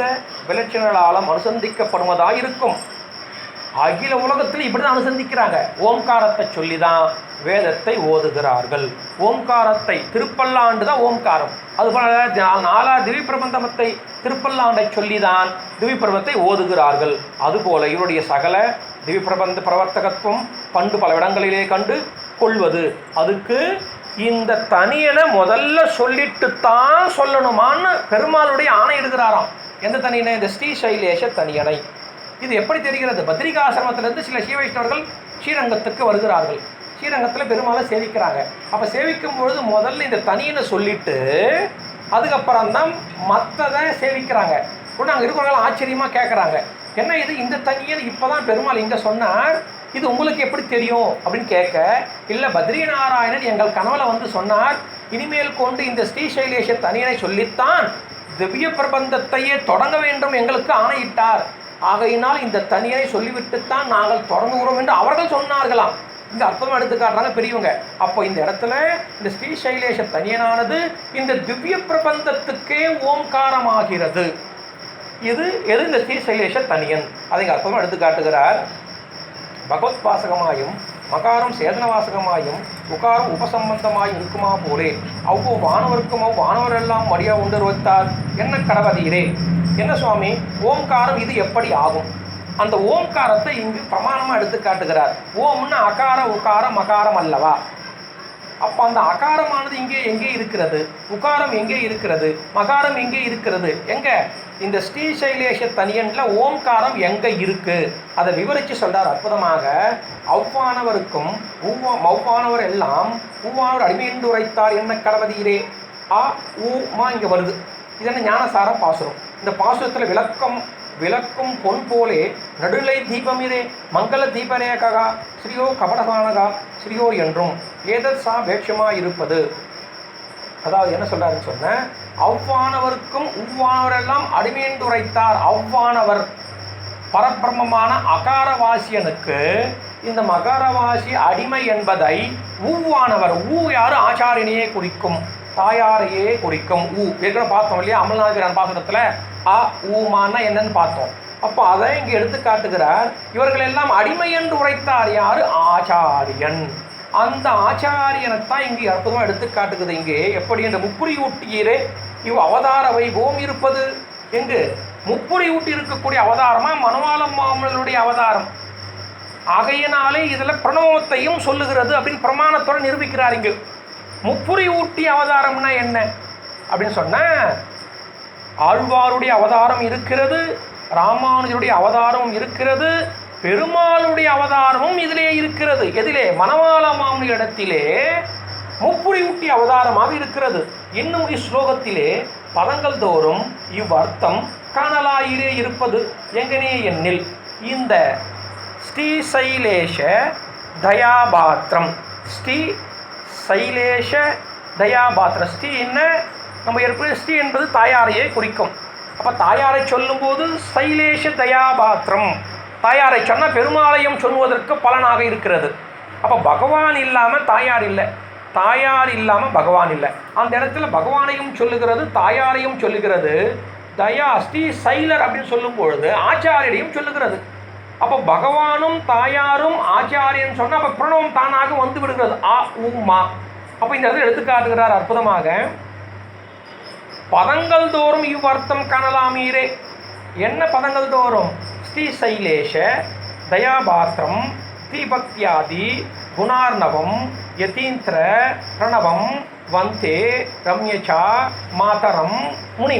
விலட்சணங்களாலும் அனுசந்திக்கப்படுவதாக இருக்கும். அகில உலகத்தில் இப்படி தான் அனுசந்திக்கிறாங்க. ஓம்காரத்தை சொல்லி தான் வேதத்தை ஓதுகிறார்கள். ஓம்காரத்தை திருப்பல்லாண்டு தான் ஓம்காரம். அதுபோல 4 திவ்ய பிரபந்தத்தை திருப்பல்லாண்டை சொல்லி தான் திவ்ய பிரபந்தத்தை ஓதுகிறார்கள். அதுபோல இவருடைய சகல திவ்ய பிரபந்த பிரவர்த்தகத்துவம் பண்டு பல இடங்களிலே கண்டு கொள்வது. அதுக்கு இந்த தனியனை முதல்ல சொல்லிட்டு தான் சொல்லணுமான்னு பெருமாளுடைய ஆணை எடுக்கிறாராம். எந்த தனியனை? இந்த ஸ்ரீசைலேஷ தனியனை. இது எப்படி தெரிகிறது? பத்ரிகாசிரமத்திலிருந்து சில ஸ்ரீவைஷ்ணவர்கள் ஸ்ரீரங்கத்துக்கு வருகிறார்கள். ஸ்ரீரங்கத்தில் பெருமாளை சேவிக்கிறாங்க. அப்போ சேவிக்கும் பொழுது முதல்ல இந்த தனியனை சொல்லிட்டு அதுக்கப்புறம் தான் மற்றதை சேவிக்கிறாங்க. உடனே அங்கே இருக்கிறவங்க ஆச்சரியமாக கேட்குறாங்க, என்ன இது, இந்த தனியன் இப்போ தான் பெருமாள் இங்கே சொன்னார், இது உங்களுக்கு எப்படி தெரியும் அப்படின்னு கேட்க, இல்லை பத்ரிநாராயணன் எங்கள் கனவுல வந்து சொன்னார், இனிமேல் கொண்டு இந்த ஸ்ரீசைலேஷ தனியனை சொல்லித்தான் திவ்ய பிரபந்தத்தையே தொடங்க வேண்டும் எங்களுக்கு ஆணையிட்டார். ஆகையினால் இந்த தனியனை சொல்லிவிட்டுத்தான் நாங்கள் தொடங்குகிறோம் என்று அவர்கள் சொன்னார்களாம். இந்த அர்த்தம் எடுத்து காட்டுறாங்க பெரியவங்க. அப்போ இந்த இடத்துல இந்த ஸ்ரீசைலேஷ தனியனானது இந்த திவ்ய பிரபந்தத்துக்கே ஓம்காரமாகிறது. இது எது? இந்த ஸ்ரீசைலேஷ தனியன். அதை அர்த்தம் எடுத்து காட்டுகிறார். பகவத் வாசகமாயும் மகாரம் சேதன வாசகமாயும் உகாரம் உபசம்பந்தமாயும் இருக்குமா போலே அவ்வளோ வானவருக்கும் வானவரெல்லாம் மடியா உண்டு வைத்தார் என்ன கடவதீரே. என்ன சுவாமி, ஓம்காரம் இது எப்படி ஆகும்? அந்த ஓம்காரத்தை இங்கு பிரமாணமாக எடுத்து காட்டுகிறார். ஓம்னா அகார உகார மகாரம் அல்லவா? அப்போ அந்த அகாரமானது இங்கே எங்கே இருக்கிறது, உகாரம் எங்கே இருக்கிறது, மகாரம் எங்கே இருக்கிறது? எங்கே? இந்த ஸ்ரீசைலேஷ தனியன்ல ஓம்காரம் எங்கே இருக்கு அதை விவரித்து சொல்றார் அற்புதமாக. அவ்வானவருக்கும் மௌவானவர் எல்லாம் ஊவானவர் அடிமையென்று உரைத்தார் என்ன கடவதீரே. ஆ ஊ மா இங்கே வருது. இது என்ன ஞானசார பாசுரம். இந்த பாசுரத்தில் விளக்கும் பொன் போலே நடுநிலை தீபமிரே மங்கள தீபரேகா ஸ்ரீயோ கபடகானகா ஸ்ரீயோ என்றும் ஏதத் சா வேட்சமா இருப்பது. அதாவது என்ன சொல்றாருன்னு சொன்ன, அவ்வானவருக்கும் உவ்வானவரெல்லாம் அடிமையென்று உரைத்தார். அவ்வானவர் பரபிரமமான அகாரவாசியனுக்கு இந்த மகரவாசி அடிமை என்பதை உவ்வானவர், ஊ யாரு? ஆச்சாரியனையே குறிக்கும், தாயாரையே குறிக்கும். ஊ ஏற்கனவே பார்த்தோம் இல்லையா அமல்நாதபிரான் பாசுரத்தில் அ ஊமானா என்னன்னு பார்த்தோம். அப்போ அதை இங்கே எடுத்து காட்டுகிறார். இவர்கள் எல்லாம் அடிமை என்று உரைத்தார் யாரு? ஆச்சாரியன். அந்த ஆச்சாரியனைத்தான் இங்கே அற்புதமாக எடுத்து காட்டுகிறது. இங்கே எப்படி இந்த முப்புரி ஊட்டியரே இவ் அவதார வைபவம் இருப்பது எங்கு? முப்புரி ஊட்டி இருக்கக்கூடிய அவதாரமா மணவாள மாமனுடைய அவதாரம். ஆகையினாலே இதில் பிரணவத்தையும் சொல்லுகிறது அப்படின்னு பிரமாணத்தோடு நிரூபிக்கிறார். இங்கு முப்புரி ஊட்டி அவதாரம்னா என்ன அப்படின்னு சொன்ன, ஆழ்வாருடைய அவதாரம் இருக்கிறது, ராமானுஜருடைய அவதாரமும் இருக்கிறது, பெருமாளுடைய அவதாரமும் இதிலே இருக்கிறது. எதிலே? மணவாள மாமுனி இடத்திலே முப்புரி ஊட்டி அவதாரமாக இருக்கிறது. இன்னும் இஸ்லோகத்திலே பதங்கள் தோறும் இவ்வர்த்தம் காணலாயிரே இருப்பது எங்கனே எண்ணில் இந்த ஸ்ரீசைலேஷ தயாபாத்திரம். ஸ்ரீ சைலேஷ தயாபாத்திரம். ஸ்ரீ என்ன? நம்ம ஏற்கனவே ஸ்ரீ என்பது தாயாரையே குறிக்கும். அப்போ தாயாரை சொல்லும்போது சைலேஷ தயாபாத்திரம், தாயாரை சொன்னால் பெருமாளையும் சொல்வதற்கு பலனாக இருக்கிறது. அப்போ பகவான் இல்லாமல் தாயார் இல்லை, தாயார் இல்லாமல் பகவான் இல்லை. அந்த இடத்துல பகவானையும் சொல்லுகிறது, தாயாரையும் சொல்லுகிறது. தயா ஸ்ரீ சைலர் அப்படின்னு சொல்லும் பொழுது ஆச்சாரியரையும் சொல்லுகிறது. அப்போ பகவானும் தாயாரும் ஆச்சாரியன் சொன்னால் அப்போ பிரணவம் தானாக வந்து விடுகிறது. ஆ ஊ மா. அப்போ இந்த இடத்துல எடுத்துக்காட்டுகிறார் அற்புதமாக. பதங்கள் தோறும் இவ்வர்த்தம் காணலாமீரே. என்ன பதங்கள் தோறும்? ஸ்ரீசைலேஷ தயாபாத்திரம் தீபக்தியாதி குணார்ணவம் யதீந்திர பிரணவம் வந்தே ரம்யசா மாதரம் முனி.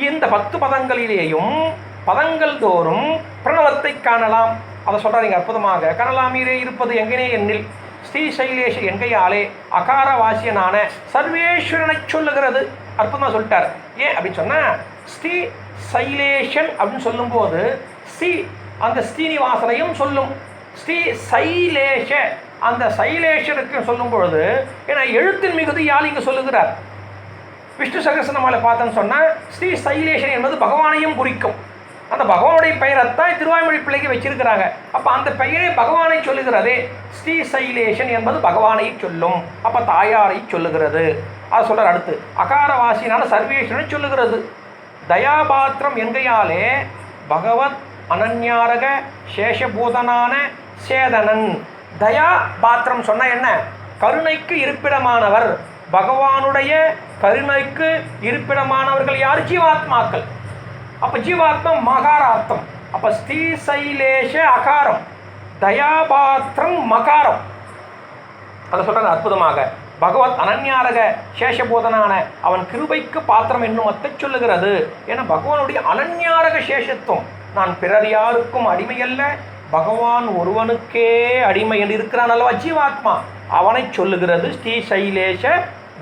இந்த 10 பதங்களிலேயும் பதங்கள் தோறும் பிரணவத்தை காணலாம். அதை சொல்கிறாங்க அற்புதமாக. கனலாமீரே இருப்பது எங்கனே எண்ணில் ஸ்ரீ சைலேஷ எங்கையாலே அகார வாசியனான சர்வேஸ்வரனை சொல்லுகிறது. அற்புதமாக சொல்லிட்டார். ஏன் அப்படின்னு சொன்னால் ஸ்ரீ சைலேஷன் அப்படின்னு சொல்லும்போது ஸ்ரீ அந்த ஸ்ரீனிவாசனையும் சொல்லும். ஸ்ரீ சைலேஷ அந்த சைலேஷனுக்கு சொல்லும் பொழுது ஏன்னா எழுத்தின் மிகுதி யாழ் இங்கே சொல்லுகிறார். விஷ்ணு சகஸ்ரநாமால பார்த்தோன்னு சொன்னால் ஸ்ரீ சைலேஷன் என்பது பகவானையும் குறிக்கும். அந்த பகவானுடைய பெயரைத்தான் திருவாய்மொழி பிள்ளைக்கு வச்சிருக்கிறாங்க. அப்போ அந்த பெயரே பகவானை சொல்லுகிறதே. ஸ்ரீ சைலேஷன் என்பது பகவானை சொல்லும். அப்போ தாயாரை சொல்லுகிறது. அதை சொல்கிறார். அடுத்து அகாரவாசினான சர்வேஸ்வரனை சொல்லுகிறது. தயாபாத்திரம் எங்கையாலே பகவத் அனன்யாரக சேஷபூதனான சேதனன். தயா பாத்திரம் சொன்ன என்ன? கருணைக்கு இருப்பிடமானவர். பகவானுடைய கருணைக்கு இருப்பிடமானவர்கள் யார்? ஜீவாத்மாக்கள். அப்போ ஜீவாத்மா மகாரார்த்தம். அப்போ ஸ்ரீசைலேஷ அகாரம், தயாபாத்திரம் மகாரம். அதை சொல்கிறாங்க அற்புதமாக. பகவத் அனன்யாரக சேஷபோதனான அவன் கிருபைக்கு பாத்திரம் என்னும் அத்தை சொல்லுகிறது. ஏன்னா பகவானுடைய அனன்யாரக சேஷத்துவம். நான் பிறர் யாருக்கும் அடிமையல்ல, பகவான் ஒருவனுக்கே அடிமை என்று இருக்கிறான் அல்லவா ஜீவாத்மா, அவனை சொல்லுகிறது ஸ்ரீசைலேஷ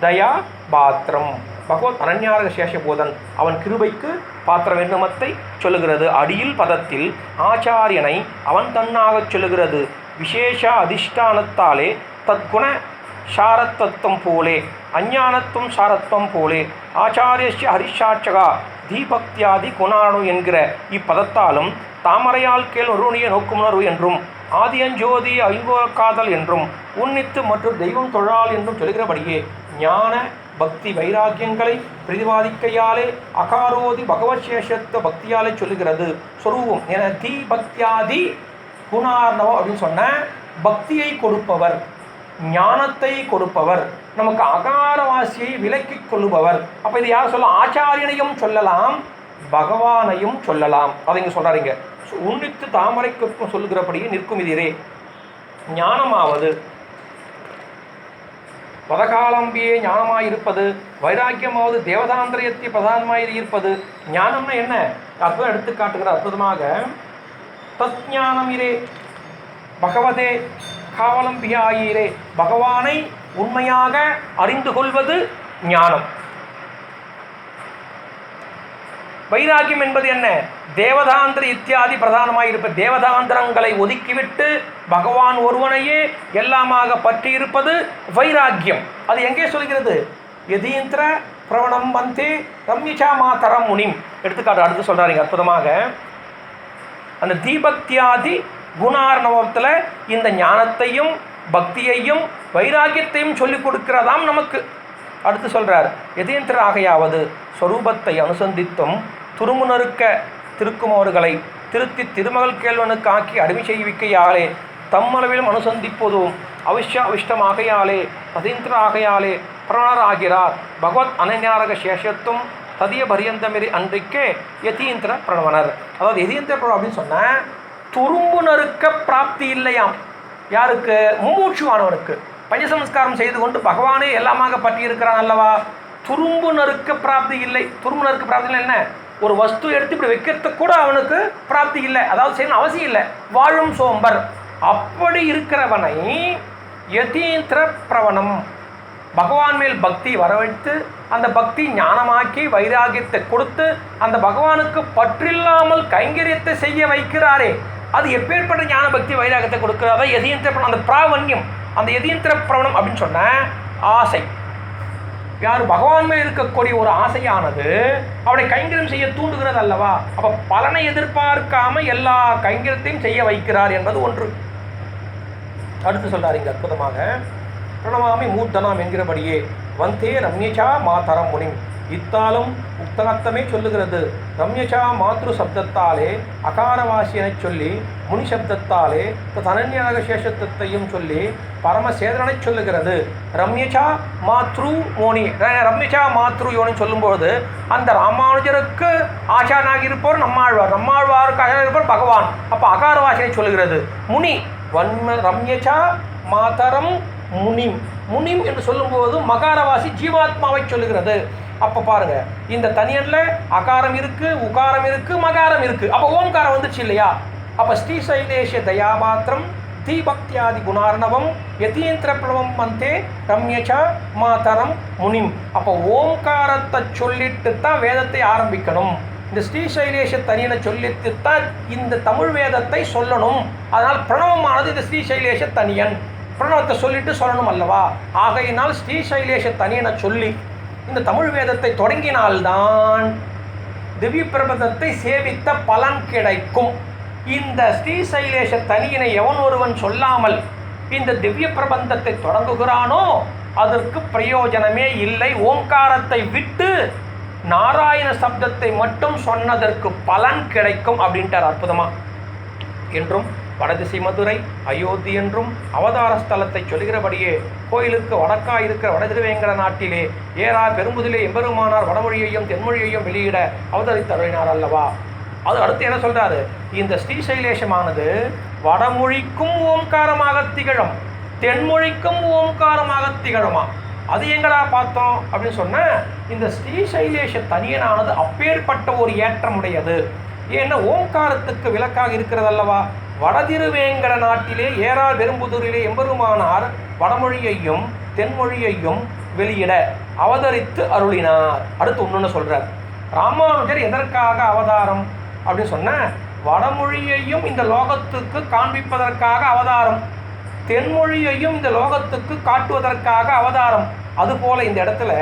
தயா பாத்திரம். பகவத் அனன்யாரக சேஷபோதன் அவன் கிருபைக்கு பாத்திரம் என்னுமத்தை சொல்லுகிறது. அடியில் பதத்தில் ஆச்சாரியனை அவன் தன்னாகச் சொல்லுகிறது. விசேஷ அதிஷ்டானத்தாலே தத்குண சாரத்தத்துவம் போலே அஞ்ஞானத்துவம் சாரத்துவம் போலே ஆச்சாரியஸ்ய ஹரிஷாட்சகா தீபக்தியாதி குணாணு என்கிற இப்பதத்தாலும் தாமரையால் கேள் ஒருவனைய நோக்குமுணர்வு என்றும் ஆதியஞ்சோதி ஐங்கோக்காதல் என்றும் உன்னித்து மற்றும் தெய்வம் தொழால் என்றும் சொல்கிறபடியே ஞான பக்தி வைராக்கியங்களை பிரதிபாதிக்கையாலே அகாரோதி பகவத் சேஷத்துவ பக்தியாலே சொல்லுகிறது. சொரூபம் என தீபக்தியாதி குணார்ணவம் அப்படின்னு சொன்ன பக்தியை கொடுப்பவர், ஞானத்தை கொடுப்பவர், நமக்கு அகாரவாசியை விலக்கி கொள்ளுபவர். அப்போ இது யார் சொல்ல? ஆச்சாரியனையும் சொல்லலாம், பகவானையும் சொல்லலாம். அதை இங்கே சொல்கிறாருங்க. உன்னித்து தாமரைக்கும் சொல்லுகிறபடியே நிற்கும் இதிரே. ஞானமாவது பதகாலம்பியே ஞானமாயிருப்பது, வைராக்கியமாவது தேவதாந்திரியத்தை பிரதானமாக இருப்பது. ஞானம்னா என்ன? அற்புதம் எடுத்து காட்டுகிற அற்புதமாக தத் ஞானம் இரே பகவதே காவலம்பியாயிரே. பகவானை உண்மையாக அறிந்து கொள்வது ஞானம். வைராக்கியம் என்பது என்ன? தேவதாந்திர இத்தியாதி பிரதானமாக இருப்பது. தேவதாந்திரங்களை ஒதுக்கிவிட்டு பகவான் ஒருவனையே எல்லாமாக பற்றி இருப்பது வைராக்கியம். அது எங்கே சொல்கிறது? யதீந்திர பிரவணம் வந்தே ரம்யசா மாதரம் முனிம். எடுத்துக்காட்டு அடுத்து சொல்கிறாருங்க அற்புதமாக. அந்த தீபக்தியாதி குணார்ணவத்தில் இந்த ஞானத்தையும் பக்தியையும் வைராக்கியத்தையும் சொல்லிக் கொடுக்கிறதாம் நமக்கு. அடுத்து சொல்கிறார். யதீந்திர ஆகையாவது ஸ்வரூபத்தை அனுசந்தித்தும் துருமுனருக்க திருக்குமவர்களை திருத்தி திருமகள் கேள்வனுக்கு ஆக்கி அடிமை செய்விக்கையாலே தம்மளவிலும் அனுசந்திப்பதும் அவிஷ்டமாகையாலே யதீந்திர ஆகையாலே பிரணர் ஆகிறார். பகவத் அனன்யாரக சேஷத்துவம் ததிய பரியந்தமெரி அன்றைக்கே யதீந்திர பிரணவனர். அதாவது யதீந்திர பிரணவம் அப்படின்னு சொன்னால் துரும்புனருக்க பிராப்தி இல்லையாம். யாருக்கு? மும்மூட்சுவானவனுக்கு. பஞ்சசம்ஸ்காரம் செய்து கொண்டு பகவானே எல்லாமாக பற்றி இருக்கிறான் அல்லவா. துரும்பு நறுக்க பிராப்தி இல்லை. துரும்பு நறுக்க பிராப்தி இல்லை என்ன? ஒரு வஸ்து எடுத்து இப்படி வைக்கிறதுக்கு கூட அவனுக்கு பிராப்தி இல்லை, அதாவது செய்யணும் அவசியம் இல்லை. வாழும் சோம்பர். அப்படி இருக்கிறவனை யதீந்திர பிரவணம் பகவான் மேல் பக்தி வரவைத்து அந்த பக்தி ஞானமாக்கி வைராகியத்தை கொடுத்து அந்த பகவானுக்கு பற்றில்லாமல் கைங்கரியத்தை செய்ய வைக்கிறாரே, அது எப்பேற்பட்ட ஞான பக்தி வைராகியத்தை கொடுக்கிறதா யதீந்திர பிரவணம். அந்த பிராவண்யம், அந்த யதீந்திர பிரவணம் அப்படின்னு சொன்ன ஆசை. யார்? பகவான் மேல் இருக்கக்கூடிய ஒரு ஆசையானது அவனை கைங்கரியம் செய்ய தூண்டுகிறது அல்லவா. அப்போ பலனை எதிர்பார்க்காம எல்லா கைங்கரியத்தையும் செய்ய வைக்கிறார் என்பது ஒன்று. அடுத்து சொல்றாரு இங்க அற்புதமாக. பிரணவாமி மூர்த்தனாம் என்கிறபடியே வந்தே ரம்யசா மாதரம் முனிம். இத்தாலும் உக்தகத்தமே சொல்லுகிறது. ரம்யசா மாத்ரு சப்தத்தாலே அகாரவாசியனை சொல்லி முனி சப்தத்தாலே தனன்யாக சேஷத்துவத்தையும் சொல்லி பரமசேதனை சொல்லுகிறது. ரம்யசா மாத்ரு மோனி, ரம்யசா மாத்ரு யோனி சொல்லும்போது அந்த ராமானுஜருக்கு ஆச்சாரனாக இருப்பவர் நம்மாழ்வார், நம்மாழ்வாருக்கு ஆச்சாரனாக இருப்பவர் பகவான். அப்போ அகாரவாசியனை சொல்லுகிறது. முனி ரம்யச்சா மாதரம் முனிம். முனிம் என்று சொல்லும்போது மகாரவாசி ஜீவாத்மாவை சொல்லுகிறது. அப்போ பாருங்க, இந்த தனியன்ல அகாரம் இருக்கு, உகாரம் இருக்கு, மகாரம் இருக்கு. அப்போ ஓம்காரம் வந்துச்சு இல்லையா? அப்போ ஸ்ரீசைலேஷ தயாபாத்திரம் தீபக்தியாதி குணார்ணவம் யதீந்திர பிளவம் மந்தே ரம்யச்சா மாதரம் முனிம். அப்போ ஓம்காரத்தை சொல்லிட்டு தான் வேதத்தை ஆரம்பிக்கணும். இந்த ஸ்ரீசைலேஷ தனியனை சொல்லிட்டு தான் இந்த தமிழ் வேதத்தை சொல்லணும். அதனால் பிரணவமானது இந்த ஸ்ரீசைலேஷ தனியன். பிரணவத்தை சொல்லிட்டு சொல்லணும் அல்லவா? ஆகையினால் ஸ்ரீசைலேஷ தனியனை சொல்லி இந்த தமிழ் வேதத்தை தொடங்கினால்தான் திவ்ய பிரபந்தத்தை சேவித்த பலன் கிடைக்கும். இந்த ஸ்ரீசைலேஷ தனியனை எவன் ஒருவன் சொல்லாமல் இந்த திவ்ய பிரபந்தத்தை தொடங்குகிறானோ அதற்கு பிரயோஜனமே இல்லை. ஓங்காரத்தை விட்டு நாராயண சப்தத்தை மட்டும் சொன்னதற்கு பலன் கிடைக்கும் அப்படின்ட்டார் அற்புதமா. என்றும் வடதிசை மதுரை அயோத்தி என்றும் அவதார ஸ்தலத்தை சொல்கிறபடியே கோயிலுக்கு வடக்கா இருக்கிற வடதிருவேங்கட நாட்டிலே ஏறா பெரும்புதிலே எம்பெருமானார் வடமொழியையும் தென்மொழியையும் வெளியிட அவதரித்தருளினார் அல்லவா? அது அடுத்து என்ன சொல்றாரு? இந்த ஸ்ரீசைலேஷமானது வடமொழிக்கும் ஓம்காரமாக திகழும், தென்மொழிக்கும் ஓம்காரமாக திகழுமா? அது எங்கடா பார்த்தோம் அப்படின்னு சொன்ன, இந்த ஸ்ரீசைலேஷ தனியனானது அப்பேற்பட்ட ஒரு ஏற்றமுடையது. ஏன்னா ஓம்காரத்துக்கு விளக்காக இருக்கிறது அல்லவா? வடதிருவேங்கட நாட்டிலே ஏறார் பெரும்புதூரிலே எம்பெருமானார் வடமொழியையும் தென்மொழியையும் வெளியிட அவதரித்து அருளினார். அடுத்து ஒன்று சொல்றார், ராமானுஜர் எதற்காக அவதாரம் அப்படின்னு சொன்ன, வடமொழியையும் இந்த லோகத்துக்கு காண்பிப்பதற்காக அவதாரம், தென்மொழியையும் இந்த லோகத்துக்கு காட்டுவதற்காக அவதாரம். அதுபோல இந்த இடத்துல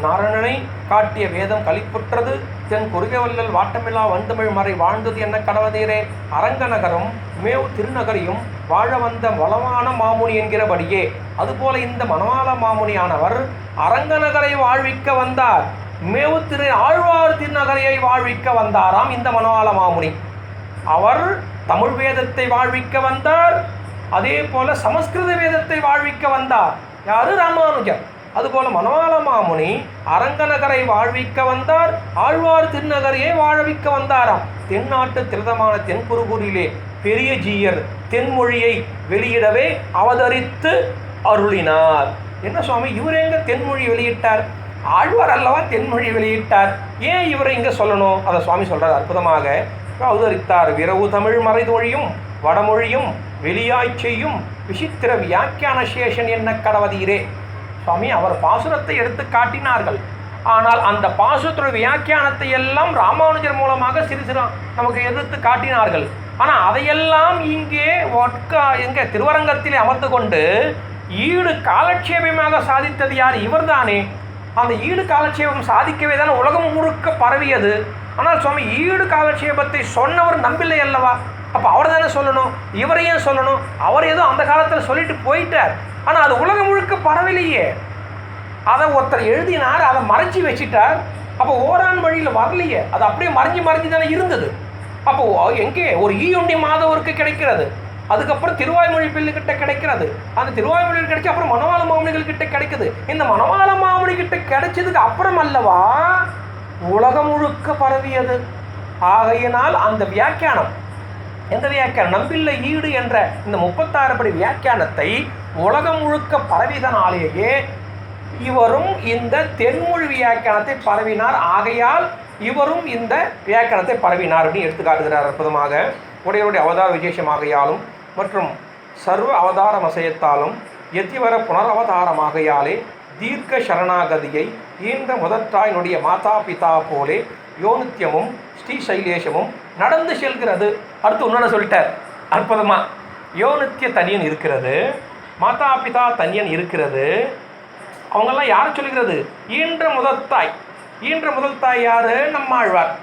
நாரணனை காட்டிய வேதம் கலிப்புற்றது, தென் குறுகவல்லல் வாட்டமில்லா வந்தமிழ் மறை வாழ்ந்தது என்ன கடவதீரே, அரங்கநகரம் மேவ் திருநகரியும் வாழ வந்த வளமான மாமுனி என்கிறபடியே. அதுபோல இந்த மணவாள மாமுனியானவர் அரங்கநகரை வாழ்விக்க வந்தார், மேவு திரு ஆழ்வார் திருநகரையை வாழ்விக்க வந்தாராம் இந்த மணவாள மாமுனி. அவர் தமிழ் வேதத்தை வாழ்விக்க வந்தார், அதே போல சமஸ்கிருத வேதத்தை வாழ்விக்க வந்தார். யாரு? ராமானுஜர். அதுபோல மணவாள மாமுனி அரங்கநகரை வாழ்விக்க வந்தார், ஆழ்வார் திருநகரையை வாழ்விக்க வந்தாராம். தென்னாட்டு திரதமான தென்குருகூரிலே பெரிய ஜீயர் தென்மொழியை வெளியிடவே அவதரித்து அருளினார். என்ன சுவாமி, இவர் எங்க தென்மொழி வெளியிட்டார்? ஆழ்வார் அல்லவா தென்மொழி வெளியிட்டார், ஏன் இவரை இங்கே சொல்லணும்? அதை சுவாமி சொல்றார் அற்புதமாக. அவதரித்தார் விரவு தமிழ் மறைதொழியும் வடமொழியும் வெளியாய் செய்யும் விசித்திர வியாக்கியான சேஷன் என்ன கடவதீரே. சுவாமி அவர் பாசுரத்தை எடுத்து காட்டினார்கள், ஆனால் அந்த பாசுரத்துடைய வியாக்கியானத்தை எல்லாம் ராமானுஜர் மூலமாக சிறு சிறு நமக்கு எடுத்து காட்டினார்கள். ஆனால் அதையெல்லாம் இங்கே எங்கே திருவரங்கத்திலே அமர்ந்து கொண்டு ஈடு காலட்சேபமாக சாதித்தது யார்? இவர்தானே. அந்த ஈடு காலட்சேபம் சாதிக்கவே தானே உலகம் முழுக்க பரவியது. ஆனால் சுவாமி ஈடு காலட்சேபத்தை சொன்னவர் நம்பில்லை அல்லவா? அப்போ அவர் தானே சொல்லணும், இவரையும் சொல்லணும். அவர் ஏதோ அந்த காலத்தில் சொல்லிட்டு போயிட்டார், ஆனால் அது உலகம் முழுக்க பரவலையே. அதை ஒருத்தர் எழுதினார், அதை மறைச்சி வச்சிட்டார். அப்போ ஓரான் வழியில் வரலையே, அது அப்படியே மறைஞ்சு தானே இருந்தது. அப்போ எங்கே ஒரு ஈயொண்டி மாதவருக்கு கிடைக்கிறது, அதுக்கப்புறம் திருவாய்மொழி பிள்ளைகிட்ட கிடைக்கிறது, அந்த திருவாய்மொழியில் கிடைச்சி அப்புறம் மணவாள மாமுனிகள் கிட்ட கிடைக்குது. இந்த மணவாள மாமுனி கிட்ட கிடைச்சதுக்கு அப்புறம் அல்லவா உலகம் முழுக்க பரவியது. ஆகையினால் அந்த வியாக்கியானம், எந்த வியாக்கியானம்? நம்பில்லை ஈடு என்ற இந்த 36 படி வியாக்கியானத்தை உலகம் முழுக்க பரவிதனாலேயே இவரும் இந்த தென்மொழி வியாக்கியானத்தை பரவினார். ஆகையால் இவரும் இந்த வியாக்கியானத்தை பரவினார் அப்படின்னு எடுத்து காட்டுகிறார் அற்புதமாக. உடையவருடைய அவதார விசேஷமாகையாலும் மற்றும் சர்வ அவதார மசையத்தாலும் எத்திவர புனரவதாரமாகையாலே தீர்க்க சரணாகதியை ஈன்ற முதற்றாயினுடைய மாதா பிதா போலே யோனித்யமும் ஸ்ரீசைலேஷமும் நடந்து செல்கிறது. அடுத்து ஒன்று சொல்லிட்டார் அற்புதமா. யோனித்ய தனியன் இருக்கிறது, மாதா பிதா தனியன் இருக்கிறது. அவங்கெல்லாம் யார் சொல்லுகிறது? ஈன்ற முதற்தாய். ஈன்ற முதல்தாய் யாரு? நம்மாழ்வார்.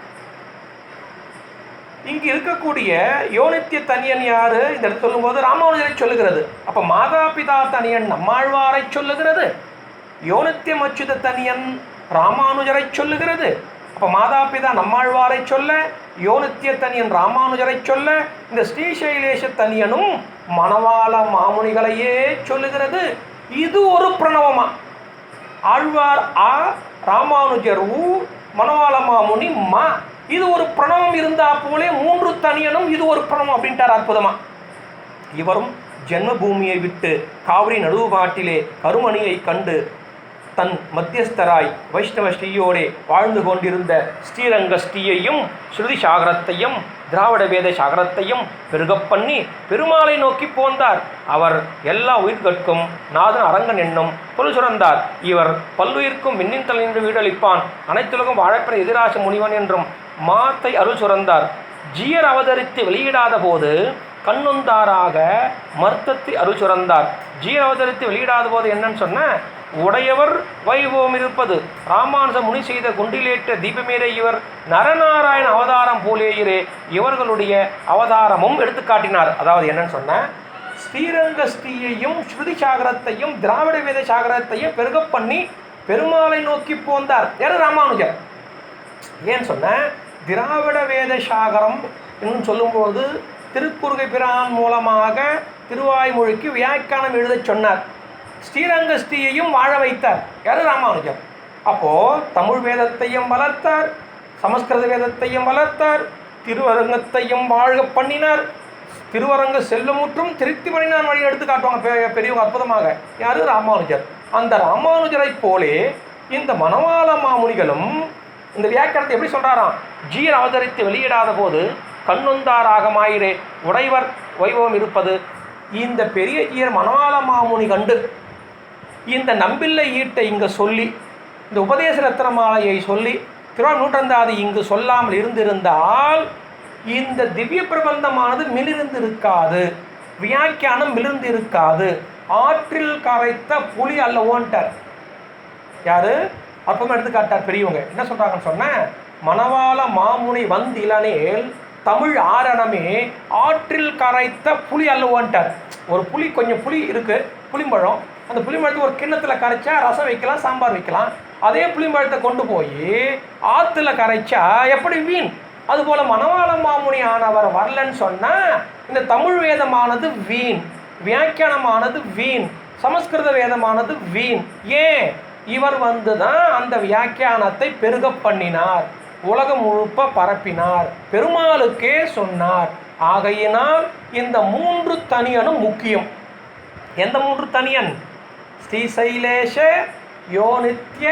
இங்கு இருக்கக்கூடிய யோனித்ய தனியன் யாரு? இந்த இடத்துல சொல்லும்போது ராமானுஜரை சொல்லுகிறது. அப்ப மாதா பிதா தனியன் நம்மாழ்வாரை சொல்லுகிறது, யோனித்யம் அச்சுத தனியன் ராமானுஜரை சொல்லுகிறது. அப்போ மாதா பிதா நம்மாழ்வாரை சொல்ல, யோனித்ய தனியன் ராமானுஜரை சொல்ல, இந்த ஸ்ரீசைலேஷ தனியனும் மணவாள மாமுனிகளையே சொல்லுகிறது. இது ஒரு பிரணவமா. ஆழ்வார் ஆ, ராமானுஜர் ஊ, மணவாள மாமுனி மா. இது ஒரு பிரணவம் இருந்தா போலே மூன்று தனியனும் இது ஒரு பிரணவம் அப்படின்ட்டார் அற்புதமா. இவரும் ஜென்மபூமியை விட்டு காவிரி நடுவு காட்டிலே கருமணியை கண்டு தன் மத்தியஸ்தராய் வைஷ்ணவ ஸ்ரீயோடே வாழ்ந்து கொண்டிருந்த ஸ்ரீரங்க ஸ்ரீயையும் ஸ்ருதி சாகரத்தையும் திராவிட வேத சாகரத்தையும் பெருகப் பண்ணி பெருமாளை நோக்கி போந்தார். அவர் எல்லா உயிர்கட்கும் நாதன் அரங்கன் என்னும் பொருள் சுரந்தார். இவர் பல்லுயிர்க்கும் விண்ணின் தலை நின்று வீடளிப்பான் அனைத்துலகம் வாழப்பெற எதிராச முனிவன் என்றும் மாத்தை அருள் சுரந்தார். ஜீயர் அவதரித்து வெளியிடாத போது கண்ணொந்தாராக மர்த்தத்தை அருள் சுரந்தார். ஜீயர் அவதரித்து வெளியிடாத போது என்னன்னு சொன்ன உடையவர் வைபவம் இருப்பது ராமானுஜ முனி செய்த குண்டிலேற்ற தீபமேரே இவர் நரநாராயண அவதாரம் போலேயிரே இவர்களுடைய அவதாரமும் எடுத்து காட்டினார். அதாவது என்னன்னு சொன்ன ஸ்ரீரங்க ஸ்ரீயையும் ஸ்ருதி சாகரத்தையும் திராவிட வேத சாகரத்தையும் பெருக பண்ணி பெருமாளை நோக்கி போந்தார். யார்? ராமானுஜர். ஏன்னு சொன்ன திராவிட வேத சாகரம் என்று சொல்லும்போது திருக்குறுகை பிரான் மூலமாக திருவாய்மொழிக்கு வியாக்கியானம் எழுதச் சொன்னார். ஸ்ரீரங்க ஸ்ரீயையும் வாழ வைத்தார். யார்? ராமானுஜர். அப்போது தமிழ் வேதத்தையும் வளர்த்தார், சமஸ்கிருத வேதத்தையும் வளர்த்தார், திருவரங்கத்தையும் வாழ்க பண்ணினார். திருவரங்க செல்லுமுற்றும் திருப்தி பண்ணினார் வழி எடுத்து காட்டுவாங்க பெரியவங்க அற்புதமாக. யார்? ராமானுஜர். அந்த ராமானுஜரை போலே இந்த மணவாள மாமுனிகளும் இந்த வியாக்கியானத்தை எப்படி சொல்கிறாராம்? ஜீயர் அவதரித்து வெளியிடாத போது கண்ணொந்தாராக மாயிரே உடைவர் வைபவம் இருப்பது. இந்த பெரிய ஜீயர் மணவாள மாமுனி கண்டு இந்த நம்பிள்ளை ஈட்டை இங்கே சொல்லி இந்த உபதேச ரத்ன மாலையை சொல்லி திருவாரூர் இங்கு சொல்லாமல் இருந்திருந்தால் இந்த திவ்ய பிரபந்தமானது மிளிர்ந்து இருக்காது, வியாக்கியானம் மிளிர்ந்து இருக்காது. ஆற்றில் கரைத்த புலி அல்ல ஓன்ட்டார். யாரு? அற்புதமாக எடுத்துக்காட்டார் பெரியவங்க. என்ன சொல்கிறாங்கன்னு சொன்ன மணவாள மாமுனி வந்திலனேல் தமிழ் ஆரணமே ஆற்றில் கரைத்த புலி அல்ல ஓன்ட்டார். ஒரு புளி, கொஞ்சம் புளி இருக்குது, புளிம்பழம். அந்த புளிம்பழத்தை ஒரு கிண்ணத்தில் கரைச்சா ரசம் வைக்கலாம், சாம்பார் வைக்கலாம். அதே புளிம்பழத்தை கொண்டு போய் ஆற்றுல கரைச்சா எப்படி வீண். அதுபோல் மணவாள மாமுனி ஆனவர் வரலன்னு சொன்னால் இந்த தமிழ் வேதமானது வீண், வியாக்கியானமானது வீண், சமஸ்கிருத வேதமானது வீண். ஏன்? இவர் வந்து தான் அந்த வியாக்கியானத்தை பெருக பண்ணினார், உலகம் முழுப்ப பரப்பினார், பெருமாளுக்கே சொன்னார். ஆகையினால் இந்த மூன்று தனியனும் முக்கியம். எந்த மூன்று தனியன்? ஸ்ரீசைலேஷ யோனித்ய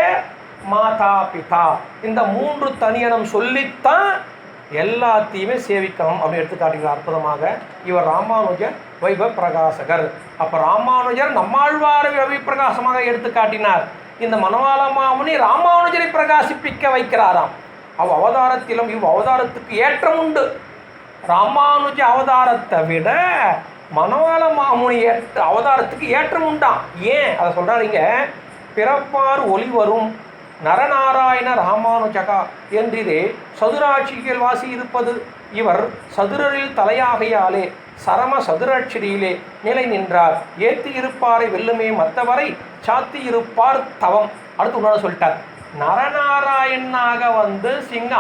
மாதா பிதா. இந்த மூன்று தனியனும் சொல்லித்தான் எல்லாத்தையுமே சேவிக்கணும் அப்படின்னு எடுத்து காட்டுகிறார் அற்புதமாக. இவர் ராமானுஜர் வைபவ பிரகாசகர். அப்போ ராமானுஜர் நம்மாழ்வார வைபவ பிரகாசமாக எடுத்து காட்டினார். இந்த மணவாள மாமுனி ராமானுஜரை பிரகாசிப்பிக்க வைக்கிறாராம். அவதாரத்திலும் அவதாரத்துக்கு ஏற்றம் உண்டு. ராமானுஜ அவதாரத்தை விட மணவாள மாமுனி அவதாரத்துக்கு ஏற்றம் உண்டாம். ஏன் அதை சொல்கிறாருங்க? பிறப்பார் ஒளி வரும் நரநாராயண ராமானுஜகா என்றிலே சதுராட்சியில் வாசி இருப்பது. இவர் சதுரரில் தலையாகையாலே சரம சதுராட்சியிலே நிலை நின்றார். ஏத்தி இருப்பாரை வெல்லுமே மற்றவரை சாத்தி இருப்பார் தவம். அடுத்து உடனே சொல்லிட்டார். நரநாராயணனாக வந்து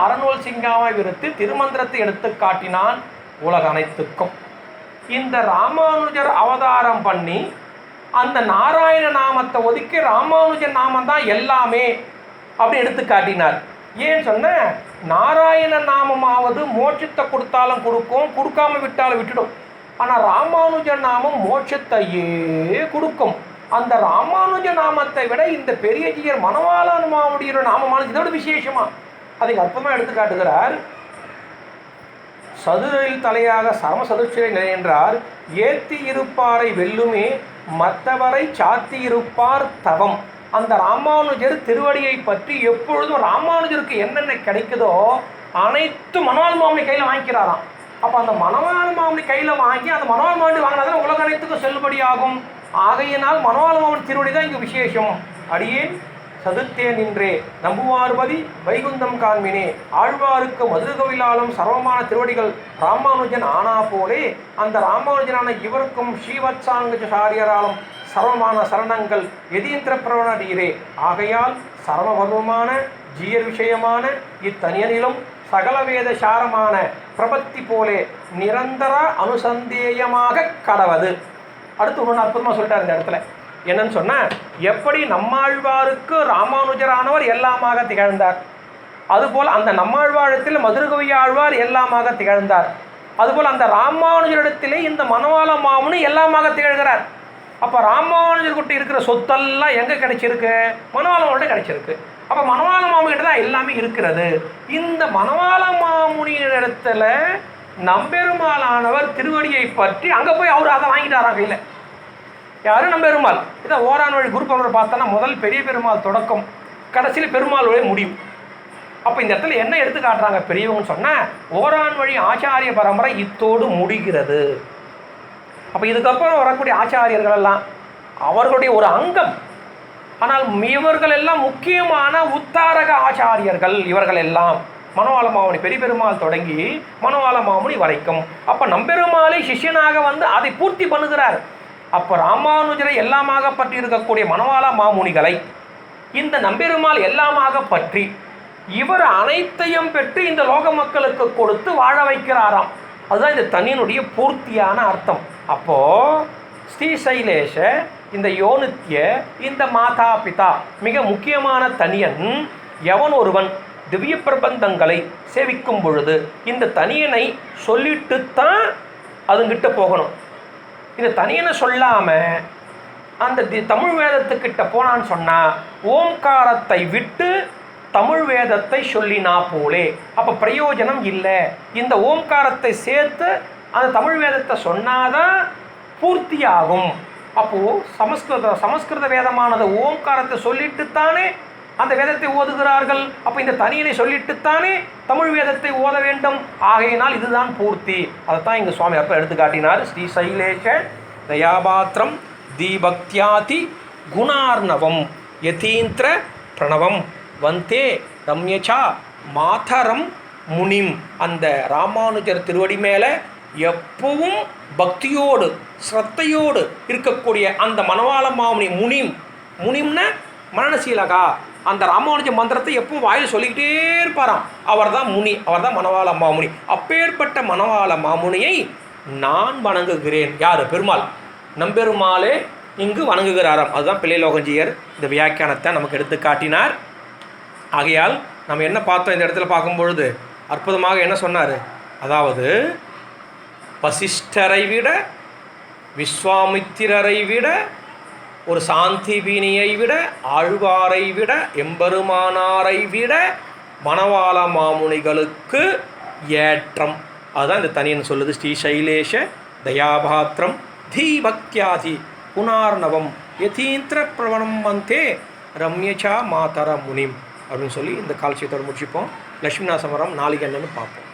அறநூல் சிங்காவை விருத்தி திருமந்திரத்தை எடுத்து காட்டினான் உலக அனைத்துக்கும். இந்த ராமானுஜர் அவதாரம் பண்ணி அந்த நாராயண நாமத்தை ஒதுக்கி ராமானுஜர் நாமம் தான் எல்லாமே அப்படி எடுத்து காட்டினார். ஏன் சொன்ன நாராயண நாமமாவது மோட்சத்தை கொடுத்தாலும் கொடுக்கும், கொடுக்காம விட்டாலும் விட்டுடும். ஆனால் ராமானுஜர் நாமம் மோட்சத்தையே கொடுக்கும். அந்த ராமானுஜ நாமத்தை விட இந்த பெரிய ஜீயர் மணவாள மாமுனியோட நாமமானது இதோட விசேஷமா அதை அற்புதமாக எடுத்து காட்டுகிறார். சதுரில் தலையாக சரம சதுர்ச்சியை நிலை என்றார். ஏத்தி இருப்பாரை வெல்லுமே மற்றவரை சாத்தி இருப்பார் தவம். அந்த ராமானுஜர் திருவடியை பற்றி எப்பொழுதும் ராமானுஜருக்கு என்னென்ன கிடைக்குதோ அனைத்து மணவாள மாமுனி கையில் வாங்கிக்கிறாராம். அப்போ அந்த மணவாள மாமுனி கையில் வாங்கி அந்த மணவாள மாமுனி வாங்கினாதான் உலக அனைத்துக்கும் செல்லுபடியாகும். ஆகையினால் மணவாள மாமுனி திருவடி தான் இங்கு விசேஷம். அடியேன் சதுர்த்தே நின்றே நம்புவார்பதி வைகுந்தம் காண்மினே. ஆழ்வாருக்கு மதுரகவிலாலும் சர்வமான திருவடிகள் ராமானுஜன் ஆனா போலே அந்த ராமானுஜனான இவருக்கும் ஸ்ரீவத்சாங்கச்சாரியராலும் சர்வமான சரணங்கள் எதீந்திர பிரவணடீரே. ஆகையால் சரமபர்வமான ஜீயர் விஷயமான இத்தனியனிலும் சகல வேத சாரமான பிரபத்தி போலே நிரந்தர அனுசந்தேயமாக கடவது. அடுத்து ஒன்று அற்புதமாக சொல்லிட்டார் இந்த இடத்துல. என்னன்னு சொன்னால் எப்படி நம்மாழ்வாருக்கு ராமானுஜரானவர் எல்லாமாக திகழ்ந்தார், அதுபோல் அந்த நம்மாழ்வாழத்தில் மதுரகவி ஆழ்வார் எல்லாமாக திகழ்ந்தார். அதுபோல் அந்த ராமானுஜரிடத்திலே இந்த மணவாள மாமுனி எல்லாமாக திகழ்கிறார். அப்போ ராமானுஜர்கிட்ட இருக்கிற சொத்தெல்லாம் எங்கே கிடைச்சிருக்கு? மணவாள மாமுனிகிட்ட கிடைச்சிருக்கு. அப்போ மணவாள மாமுனிகிட்ட தான் எல்லாமே இருக்கிறது. இந்த மணவாள மாமுனியிடத்தில் நம்பெருமாளானவர் திருவடியை பற்றி அங்கே போய் அவர் அதை வாங்கிட்டாராங்க. இல்லை, யாரும் நம்பெருமாள். இதை ஓரான் வழி குரு பரம்பரை பார்த்தோன்னா முதல் பெரிய பெருமாள் தொடக்கம், கடைசியில் பெருமாள் வழி முடியும். அப்போ இந்த இடத்துல என்ன எடுத்து காட்டுறாங்க பெரியவங்கன்னு சொன்னால், ஓரான் வழி ஆச்சாரிய பரம்பரை இத்தோடு முடிகிறது. அப்போ இதுக்கப்புறம் வரக்கூடிய ஆச்சாரியர்கள் எல்லாம் அவர்களுடைய ஒரு அங்கம். ஆனால் இவர்கள் எல்லாம் முக்கியமான உத்தாரக ஆச்சாரியர்கள். இவர்கள் எல்லாம் மணவாள மாமுனி பெரிய பெருமாள் தொடங்கி மணவாள மாமுனி வரைக்கும். அப்போ நம்பெருமாளை சிஷ்யனாக வந்து அதை பூர்த்தி பண்ணுகிறார். அப்போ ராமானுஜரை எல்லாமாக பற்றி இருக்கக்கூடிய மணவாள மாமுனிகளை இந்த நம்பெருமாள் எல்லாமாக பற்றி இவர் அனைத்தையும் பெற்று இந்த லோக மக்களுக்கு கொடுத்து வாழ வைக்கிறாராம். அதுதான் இந்த தனியனுடைய பூர்த்தியான அர்த்தம். அப்போது ஸ்ரீசைலேஷ, இந்த யோனித்ய, இந்த மாதா பிதா, மிக முக்கியமான தனியன் எவன் ஒருவன் திவ்ய பிரபந்தங்களை சேவிக்கும் பொழுது இந்த தனியனை சொல்லிட்டுத்தான் அதுங்கிட்ட போகணும். இந்த தனியனை சொல்லாமல் அந்த தமிழ் வேதத்துக்கிட்ட போனான்னு சொன்னால் ஓம்காரத்தை விட்டு தமிழ் வேதத்தை சொல்லினா போலே அப்போ பிரயோஜனம் இல்லை. இந்த ஓம்காரத்தை சேர்த்து அந்த தமிழ் வேதத்தை சொன்னாதான் பூர்த்தியாகும். அப்போது சமஸ்கிருத வேதமானது ஓம்காரத்தை சொல்லிட்டுத்தானே அந்த வேதத்தை ஓதுகிறார்கள். அப்போ இந்த தனியனை சொல்லிட்டுத்தானே தமிழ் வேதத்தை ஓத வேண்டும். ஆகையினால் இதுதான் பூர்த்தி. அதைத்தான் இங்கே சுவாமி அப்போ எடுத்து காட்டினார். ஸ்ரீ சைலேஷ தயாபாத்திரம் தீபக்தியாதி குணார்ணவம் யதீந்திர பிரணவம் வந்தே ரம்யச்சா மாதரம் முனிம். அந்த ராமானுஜர் திருவடி மேலே எப்பவும் பக்தியோடு ஸ்ரத்தையோடு இருக்கக்கூடிய அந்த மணவாள மாமுனி முனிம்னா மரணசீலகா, அந்த ராமானுஜ மந்திரத்தை எப்பவும் வாயில் சொல்லிக்கிட்டே இருப்பாராம். அவர் தான் முனி, அவர் தான் மணவாள மாமுனி. அப்பேற்பட்ட மணவாள மாமுனியை நான் வணங்குகிறேன். யார்? பெருமாள். நம்பெருமாளே இங்கு வணங்குகிறாராம். அதுதான் பிள்ளைலோகஞ்சியர் இந்த வியாக்கியானத்தை நமக்கு எடுத்து காட்டினார். ஆகையால் நம்ம என்ன பார்த்தோம் இந்த இடத்துல பார்க்கும்பொழுது அற்புதமாக என்ன சொன்னார்? அதாவது வசிஷ்டரை விட, விஸ்வாமித்திரரை விட, ஒரு சாந்திபினியை விட, ஆழ்வாரை விட, எம்பெருமானாரை விட மணவாள மாமுனிகளுக்கு ஏற்றம். அதுதான் இந்த தனியன் சொல்லுது. ஸ்ரீ சைலேஷ தயாபாத்திரம் தீபக்தியாதி குணார்ணவம் யதீந்திர பிரவணம் வந்தே ரம்யச்சா மாதர முனிம் அப்படின்னு சொல்லி இந்த கால்சியத்தோடு முடிச்சுப்போம். லட்சுமிநாசமரம் நாளைக்கு என்னன்னு பார்ப்போம்.